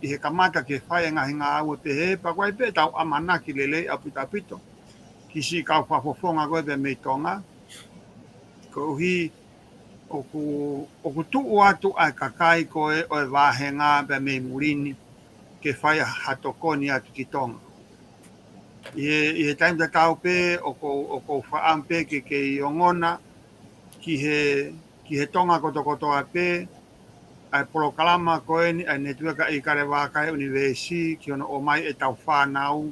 he kamata ke whai ngahi ngā au e pehe pa koe pe tau amanaki lelei apito. Kisi kau whafofonga koe pe mei tonga. Ko uhi oku tuu atu ai kakai koe o e wahenga pe mei murini ke whai hatokoni atu ki tonga. I he taim te tau pe o ko whaampe ke i ongona ki he tonga koto a pe ai Polokalama koe ni ai netuaka Ikale Vakai Univeesi ki ono o mai e tau whanau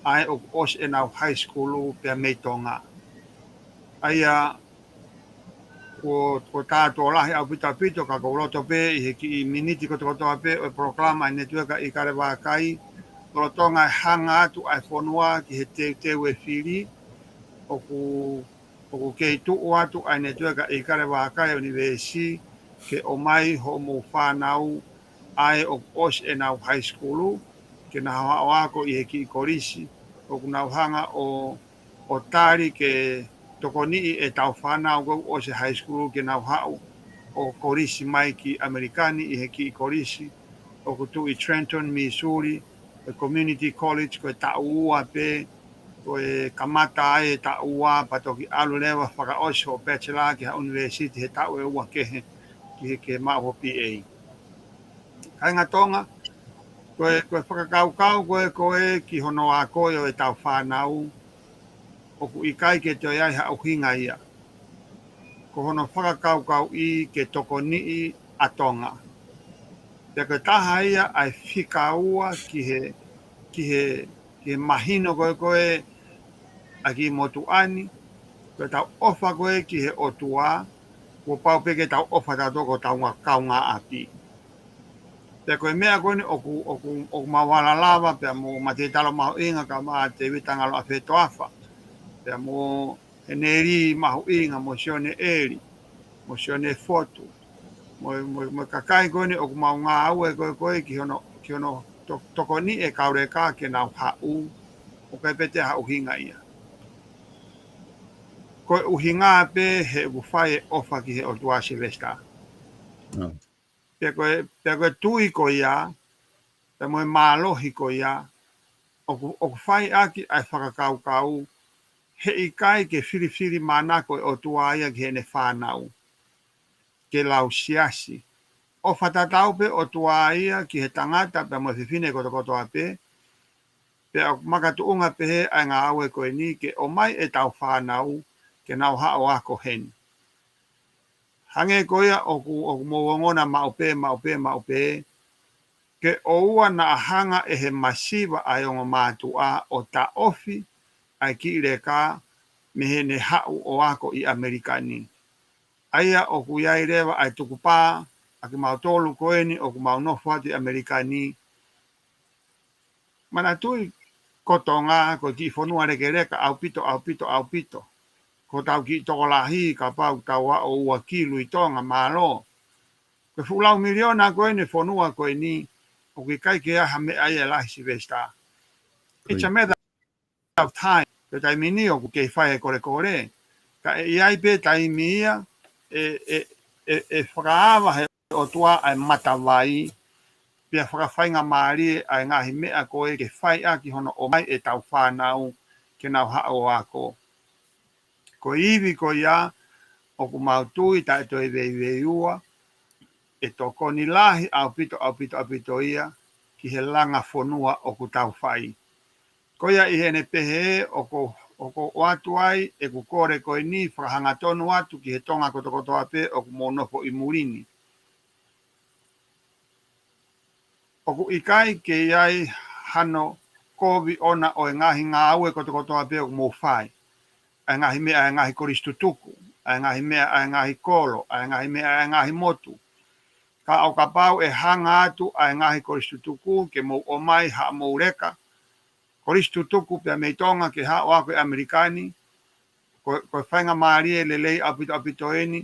ai o os e nau high school pe mei tonga. Aia ko tātou lahi apito ka ko roto pe i he ki miniti koto a pe o Polokalama ai netuaka Ikale Vakai rotonga hanga atu ai whonua ki he teu e whiri oku kei tuu atu ai netuaka Ikale Vakai Univeesi ke o mai ho mo whanau ai o os e nau high school ke na hawa ako i he ki korisi oku nau hanga o tari ke tokoni e tau whanau go o se high school ke nau hau o korisi mai ki Amerikani i he ki korisi oku tu i Trenton, Missouri, o community college ko ta ua pe ko e kamata ai ta ua patoki alu lewa whakaosi o bachelor ki ha university he ta ua kehe ki ke maho PA. Kai ngā tonga, koe whakakaukau koe ki hono a koe o e tau whanau oku ikai ke te ai ha uhinga ia. Ko hono whakakaukau I ke toko nii atonga. Te ke taha ia ai whikaua ki he mahino koe a ki motu ani, ko tau ofa koe ki he otua, ko pau peke tau ofa tau ko tau ngā kaunga api. Te koe mea koe ni oku mawala lava, pia mo ma te talo mahu inga ka maa te witangalo a wheto afa. Pia mo he neri mahu inga mo sione eri, mo sione fotu. Mo kakai koe ni oku mau ngā aue koe ki hono toko ni e kaure ka ke nau hau, o kai pete hau hinga ia. Koe uhinga pe he whai ofa ki he otua Silvesta. Pia koe tui ko ia, pia moe mālohi ko ia, oku whai aki ai whakakaukau, he ikai ke whiriwhiri mana koe otua ia ki he ne whanau, ke lau siasi. O whatatau pe otua ia ki he tangata pia moe whiwhine kotokotoa pe, pia makatuunga pe he ai ngā aue koe ni ke o mai e tau whanau, ke nau hao ako hen. Hange koia oku mowongona maupe, ke oua na hanga e he masiva ai ongo mātua o ta ofi ai ki reka me he ne hau o ako I Amerikani. Aia oku iai rewa ai tukupā, aki mautolu koeni oku maunofo ati Amerikani. Mana tui kotonga ko ki fonua reka au pito. Ko tau ki tokolahi ka pau tau a o ua kilu I tonga malo. Ko fulau miliona koe ni fonua koe ni o ki kai ke aha me ai e lahi Silvesta. It's a matter of time. Pe tai mini o ku kei whae kore. Ka e iai pe tai mia e whakaawa he o tua ai matawai. Pia whakawhainga maari ai ngahi mea koe ke whai aki hono o mai e tau whanau ke nau hao ako. Ko iwi ko ia o ku mautui ta to e veiua e toko ni lahi au pito ia ki he langa fonua o ku tau whai. Ko ia I hene pehe o ko watu ai e ku kore koe ni whakahanga tonu atu ki he tonga kotokotoa pe o ku monofo I murini. O ku ikai ke iai hano kovi ona o e ngahi ngā aue kotokotoa pe o ku mo whai. Ai ngahi mea ai ngahi koristutuku, ai ngahi mea ai ngahi kolo, ai ngahi mea ai ngahi motu. Ka au kapau e hanga atu ai ngahi koristutuku ke mo o mai ha mo reka. Koristutuku pia meitonga ke ha o ako Amerikani, ko whainga maari le lei apito eni,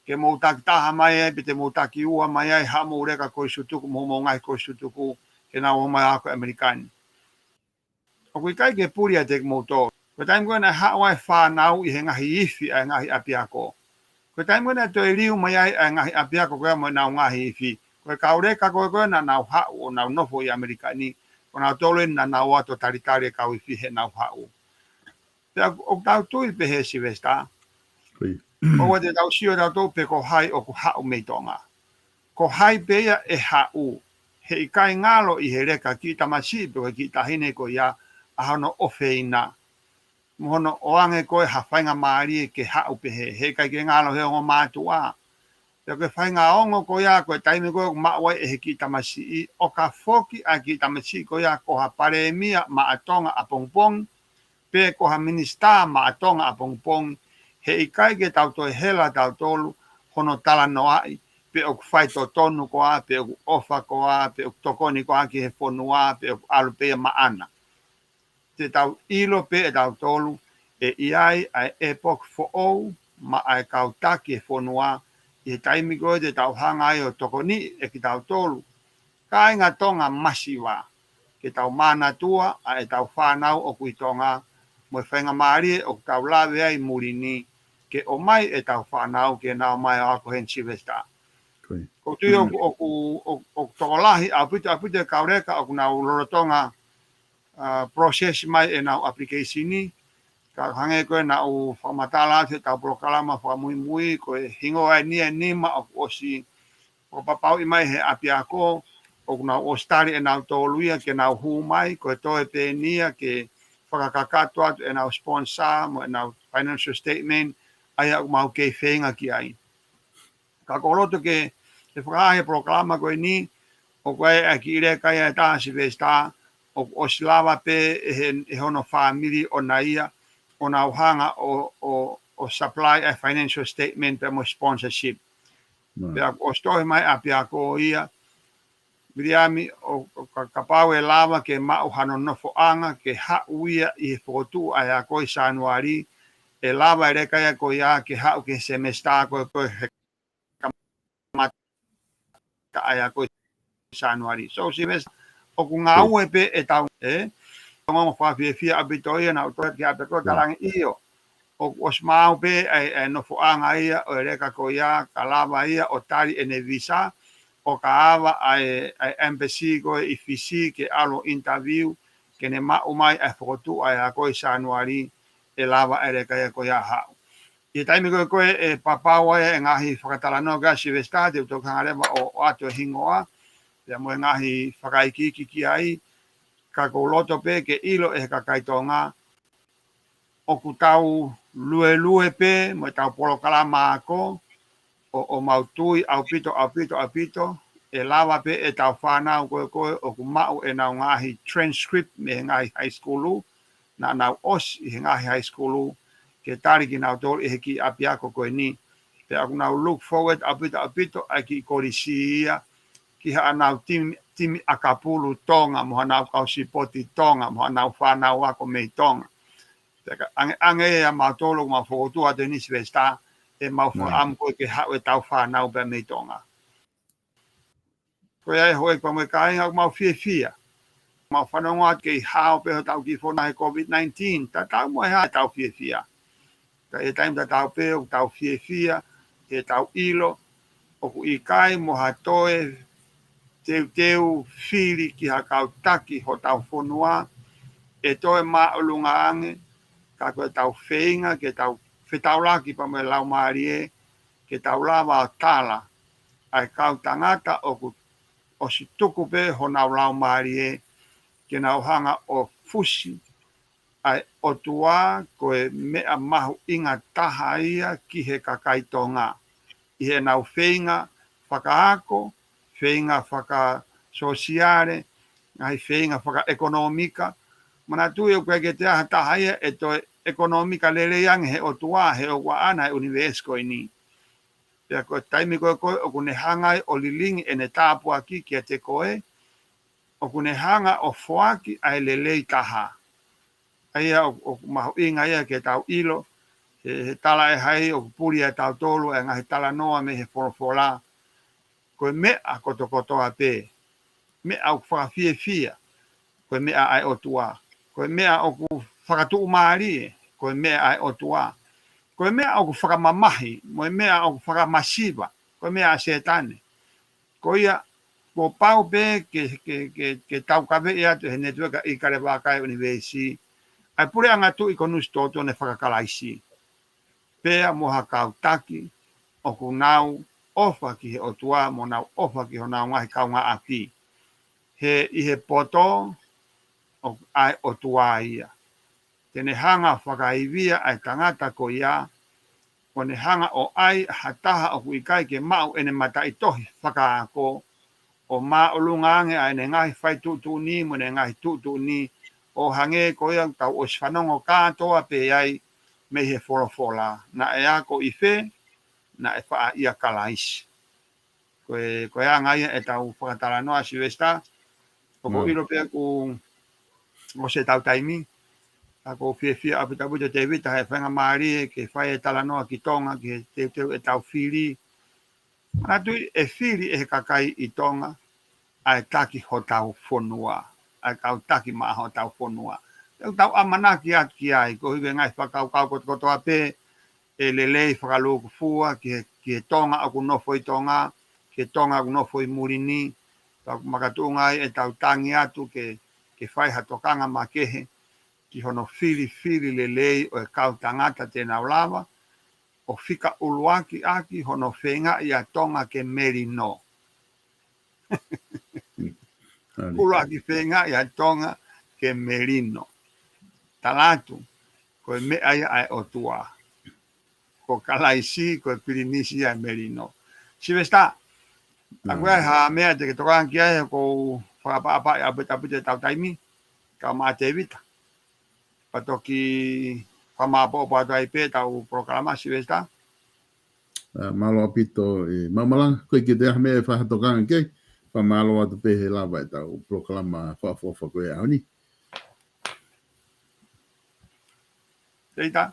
ke mo taki taha mai e, pite mo taki ua mai ai ha mo reka koristutuku, mo ngahi koristutuku ke na o mai ako Amerikani. O kui kai ke puri a te mo tō. Ko taim koe na hawai whanau I he ngahi iwi ai ngahi apiako. Ko taim koe na toi riu mai ai ngahi apiako koe mo nau ngahi iwi. Ko kaureka koe na nau hau o nau nofo I Amerikani. Ko nau tolu na nau ato taritari kau iwi he nau hau. Pea o tau tui pe he Silvesta. O te tau sio tau tau pe ko hai o ku hau meitonga. Ko hai pe ia e hau. He ikai ngalo I he reka ki tamasi pe ki tahine ko ia ahano ofeina. Mohono oange koe ha whainga maari ke hau pehe. He kai ke ngalo he o mātua. Te koe whainga ongo ko ia koe taime koe mawai e he ki tamasi I. O ka foki a ki tamasi ko ia ko ha pare mia ma atonga a pongpong. Pe ko ha minista ma atonga a pongpong. He I kai ke tau toi hela tau tolu hono tala noai. Pe o whai to tonu ko a, pe o ofa ko a, pe o tokoni ko a ki he whonua, pe o alu pe maana. Te tau ilo pe e tau tolu, e iai ai epok fo'ou, ma ai kautaki e whonua, I he taimi koe te tau hanga ai o tokoni e ki tau tolu. Ka inga tonga masiwa, ke tau mana tua, a e tau whanau o kui tonga, mo e whainga maari o tau lawe ai murini, ke o mai e tau whanau ke nao mai o ako hen Silvesta. Ko tui o tokolahi, a pute kaureka o kunau lorotonga, proses mai e nau application ni ka hange ko na o famatala te ta Polokalama fa mui ko hingo ai ni ma o si o papau I mai he apiako o na o stari e nau to luia ke nau hu mai ko to e pe nia ke whakakakato atu e nau sponsor mo e nau financial statement ai au mau kei whenga ki ai. Ka koloto ke whakahe proklama koe ni o koe a ki ire kai a tā si vesta o silawa pe e hono family o na ia o na uhanga o supply a financial statement pe mo sponsorship. Pe o stohi mai a pe a ko ia Miriami o kapau e lava ke mau hano nofo anga ke hauia i whotu ai a koe sanuari e lava e reka ia ko ia ke hau ke semesta ko he kamata ai a koe sanuari. So si mes o ku ngau e pe e tau mo whawhiawhia abitoia na utoa ki ape ko tarangi iyo. O osmau pe e nofo anga ia o e reka ko ia ka lava ia o tari ene visa o ka awa ai embassy ko i fisi ke alo interview ke ne ma umai e whokotu ai a koe sanuari e lava e reka e ko ia hau. I taimi koe e papaua e ngahi whakatalanoa ga si vesta te utokangarewa o ato e hingoa te mo e ngahi whakaikiki ki ai ka kouloto pe ke ilo e kakaitonga o ku tau lue pe mo tau Polokalama ako o mautui au pito e lava pe e tau whanau koe o ku mau e nau ngahi transcript me ngahi high schoolu na nau os i ngahi high schoolu ke tariki nau tolu i heki apiako koe ni pe aku nau look forward au pito ai ki korisi ia ki ha nau timi akapulu tonga mo nau kau sipoti tonga mo nau whanau ako mei tonga ange e ma tolo ma fotu a denis vesta e mau am ko ke ha e tau whanau pe mei tonga. Ko ai hoi ko me kai ngau mau fia. Mau whanau ke hao pe tau ki fona he COVID-19 ta tau mo ha tau fia. Ka e taim ta tau pe o tau fia e tau ilo o ku Ikale mo ha toe teu fili ki ha kau taki ho tau fonua e toe ma olunga ange ka koe tau whenga ke tau whetaulaki pa me lau maarie ke tau lava tala ai kau tangata o si tuku pe ho nau lau maarie ke nau hanga o fusi ai o tua koe mea mahu inga taha ia ki he kakaitonga i he nau whenga whakaako whenga whaka sosiare ngai whenga whaka ekonomika mana tu eu koe ke te aha taha ia e toi ekonomika lele yang he o tua he o waana he Univeesi koe ni. Pea koe taimi koe o kune hangai o lilingi e ne tāpua ki kia te koe o kune hanga o foaki ai lelei taha. Aia o mahu inga ia ke tau ilo he tala e hai o puri e tau tolu e ngahi tala noa me he forofola koe mea kotokotoa pe mea o whakawhia koe mea ai o tua koe mea o ku whakatu maari koe mea ai o tua koe mea o ku whakamamahi moe mea o ku whakamasiva koe mea a setane koe ia ko pau pe ke tau kawe ia te he netueka Ikale Vakai Univeesi ai pure anga tu i konus toto ne whakakalaisi pea moha kau taki o ku nau ofa ki he o tua mo nau ofa ki ho nau ngahi kau ngā api i he poto o ai o tua ia tene hanga whakaivia ai tangata ko ia o ne hanga o ai hataha o ku Ikale ke mau ene mata i tohi whakaako o ma olungange ai ne ngahi whai tutu ni mo ne ngahi tutu ni o hange ko ia tau o sfanongo katoa pe ai me he forofola na e ako i whe na e wha ia kalaisi koe a ngai e tau whakatala noa si westa o ko ilo pe ku o se tau taimi ako fia apitabu te vita he whenga maari ke whai e tala noa ki tonga ki te e tau whiri mana tui e whiri e kakai i tonga ai taki ho tau whonua ai kau taki maa ho tau whonua tau amanaki at ki ai ko hiwe ngai whakau kotoa pe e lelei whakaluku fua ki tonga aku nofo i tonga ke tonga aku nofo i murini tau makatunga e tau tangi atu ke whai hatokanga makehe ki hono fili lelei o e kau tangata te naulava o fika uluaki aki hono whenga i a tonga ke merino uluaki whenga i a tonga ke merino talatu ko me ai o tua ko kalaisi ko pirinisi ai merino si vesta agora ha me te que tocan que ko fa pa abu te tau taimi ka ma te vita patoki fa ma po pa dai pe tau proklama si vesta malo apito mamala ko ke te me fa tokan ke fa malo atu pe he lava tau proklama fa ko e ani Teita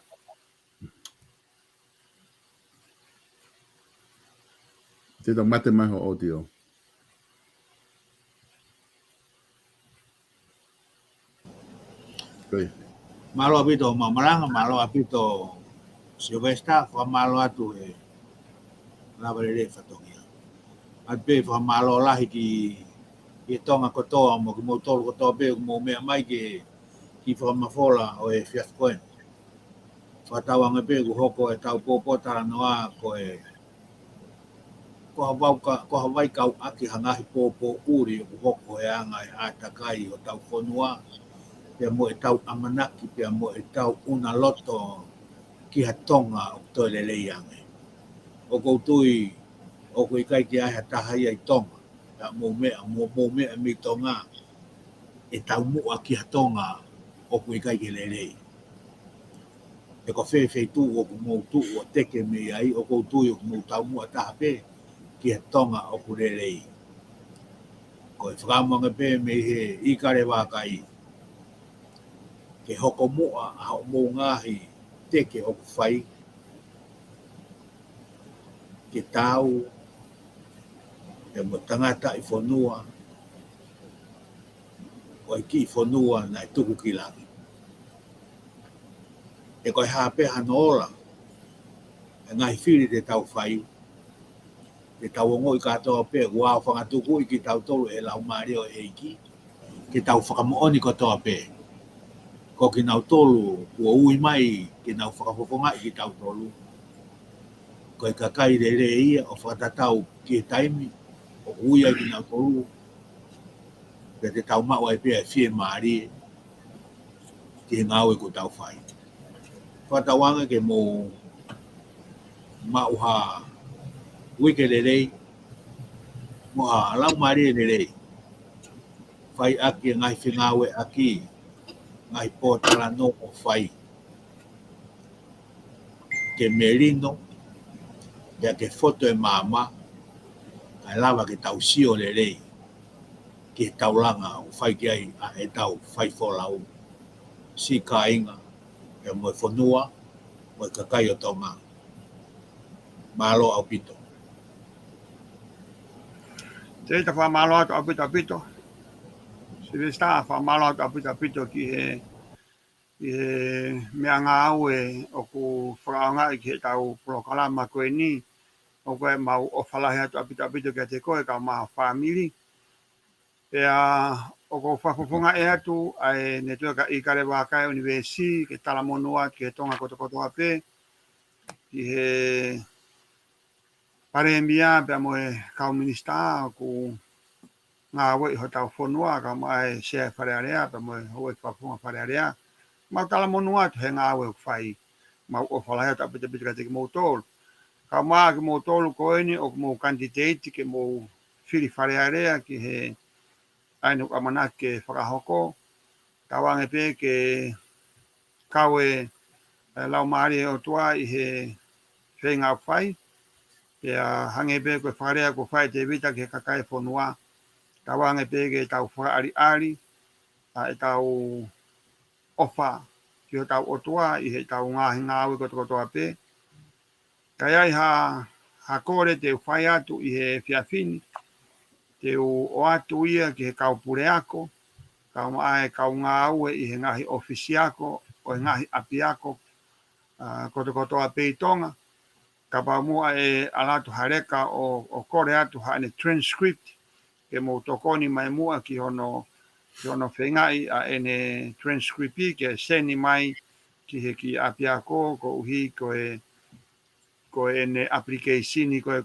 te to mate mai ho audio koi Malo apito mamaranga, malo apito Silvesta, fa malo atu lava le fatongia. At pe fa malo lahi ki tonga kotoa mo ki mo tolu kotoa pe mo mea mai ki fa mafola o fiaf koen. Fa tawanga pe ku hoko tau popo tara noa ko Hawaii kau aki hangahi popo uri ku hoko anga atakai o tau fonua pe mo tau amanaki pe mo tau una loto ki hatonga o toi lele iange. O koutui o koe kai ki ai tahai ai tonga. Ta mo mea mi tonga e tau mua ki hatonga o koe kai ki lele. E ko whewhe tu o ko mou tu o teke me ai o koutui o ko mou tau mua taha pe ki hatonga o ko lele. Ko e whakamanga pe me he Ikale Vakai. Ke hoko mua a ho mou ngahi teke o ko whai. Ke tau e mo tangata i whanua o i ki whanua na i tuku ki langi. E koe hape hanola e ngai whiri te tau whai te tau ongo i katoa pe wao whangatuku i ki tau tolu e lau maari o eiki ke tau whakamooni kotoa pe ko ki nau tolu ua ui mai ki nau whakafofonga i ki tau tolu koe kakai re re ia o whakatatau ki e taimi o ui ai ki nau tolu pe te tau mau ai pe e whie maari ki ngau i ko tau whai whatawanga ke mo mauha wike re rei mo a lau maari re rei whai aki ngai whingāwe aki ngai pōtara no o whai ke merino ya ke foto e mama ai lava ke tau sio le rei ke taulanga o whai ki ai a e tau whai wholau si ka inga e mo e whanua mo e kakai o tonga malo au pito teita fa malo atu apito si vesta fa malo atu apito ki he mea ngā au o ku whakaanga i ki tau Polokalama koe ni o koe mau o whalahi atu apito ki a te koe ka maa whamiri pea o ko whafofonga e atu ai ne tua ka Ikale Vakai Univeesi ke tala monua ki he tonga koto ape ki he paremia pea mo e kau minista ku ngā wei ho tau whonua ka mai se wharearea pea mo e hoi whafonga wharearea mau tala monua tu he ngā wei whai mau o whalahi atu apito ka te ki mou tolu ka maa ki mou tolu koe ni o ki mou kandidate ki mou whiri wharearea ki he ainu amana ke whakahoko tawange pe ke kawe lau maari o tua i he whenga whai pea hange pe koe wharea ko whai te vita ke kakai whonua tawange pe ke tau whaari ari a e tau ofa ki o tau o tua i he tau ngahi ngāwe koto ape kai ai ha kore te whai atu i he whiawhini te o atu ia ki he kaupure ako ka mai ka ngā ue i he ngahi ofisi ako o he ngahi api ako koto a peitonga ka pa mua e alatu hareka o kore atu hane transcript ke mo tokoni mai mua ki hono whengai a ene transcripti ke seni mai ki he ki api ako ko uhi ko ene application ko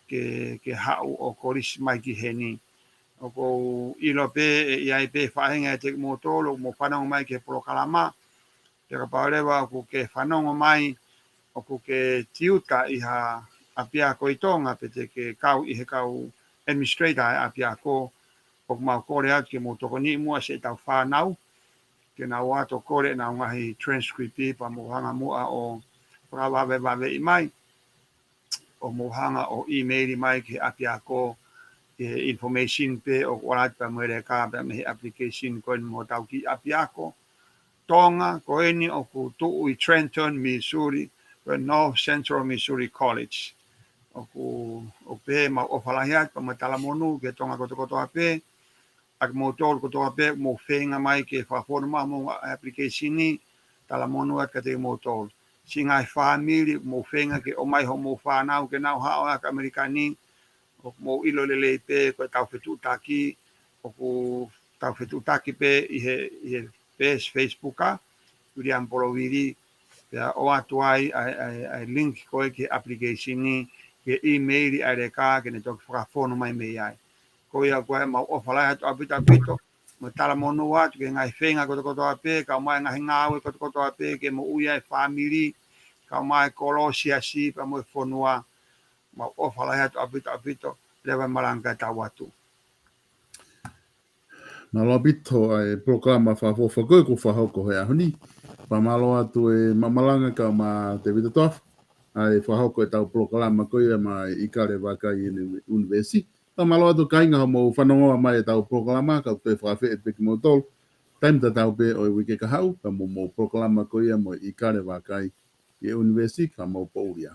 ke hau o korisi mai ki heni o ko ilo pe e ai pe whahinga te mo tolo mo whanongo mai ke Polokalama te ka paurewa ko ke whanongo mai o ko ke tiuta i ha apia ko i tonga pe te ke kau i he kau administrator a apia ko o mau kore atu ke mo toko ni mua se tau whanau ke na wato kore na ngahi transcript pa mo hanga mua o wawe i mai o mo hanga o email i mai ke apia ko information pe o warat pa mwere ka pa me application ko mo tau ki apia ko tonga ko eni o ku tu i Trenton, Missouri, North Central Missouri College. O ku o pe ma o falahiat pa matala monu ke tonga koto ape ak mo tol koto ape mo fenga mai ke fa forma mo application ni tala monu at kate mo tol. Singai family mo fenga ke o mai ho mo fa nau ke nau ha o ak Amerikani o mo ilo lele pe ko tau fetu taki o ku tau fetu taki pe i he page Facebook a uri ampolo vidi ya o atuai ai link ko ke application ni ke email ai reka ke ne tok fra phone mai me ai ko ia ko ma o fala hatu apita pito mo tala monu wa ke ngai fenga ko ape ka mai ngai ngawe ko ape ke mo uia family ka mai kolosia si pa mo fonua ma o fala hatu apito leva malanga tawatu Na loa bito ai programa whafofa koe ko whahoko hoi ahoni. Pa malo atu e mamalanga ka ma te vita tof. Ai whahoko e tau Polokalama koe ma Ikale Vakai Univeesi. Pa malo atu kainga mo whanongoa mai e tau Polokalama ka pe whawhi e peki mo tolu. Taim ta tau pe o i wike ka hau. Ka mo Polokalama koe mo Ikale Vakai Univeesi ka mo Pauria.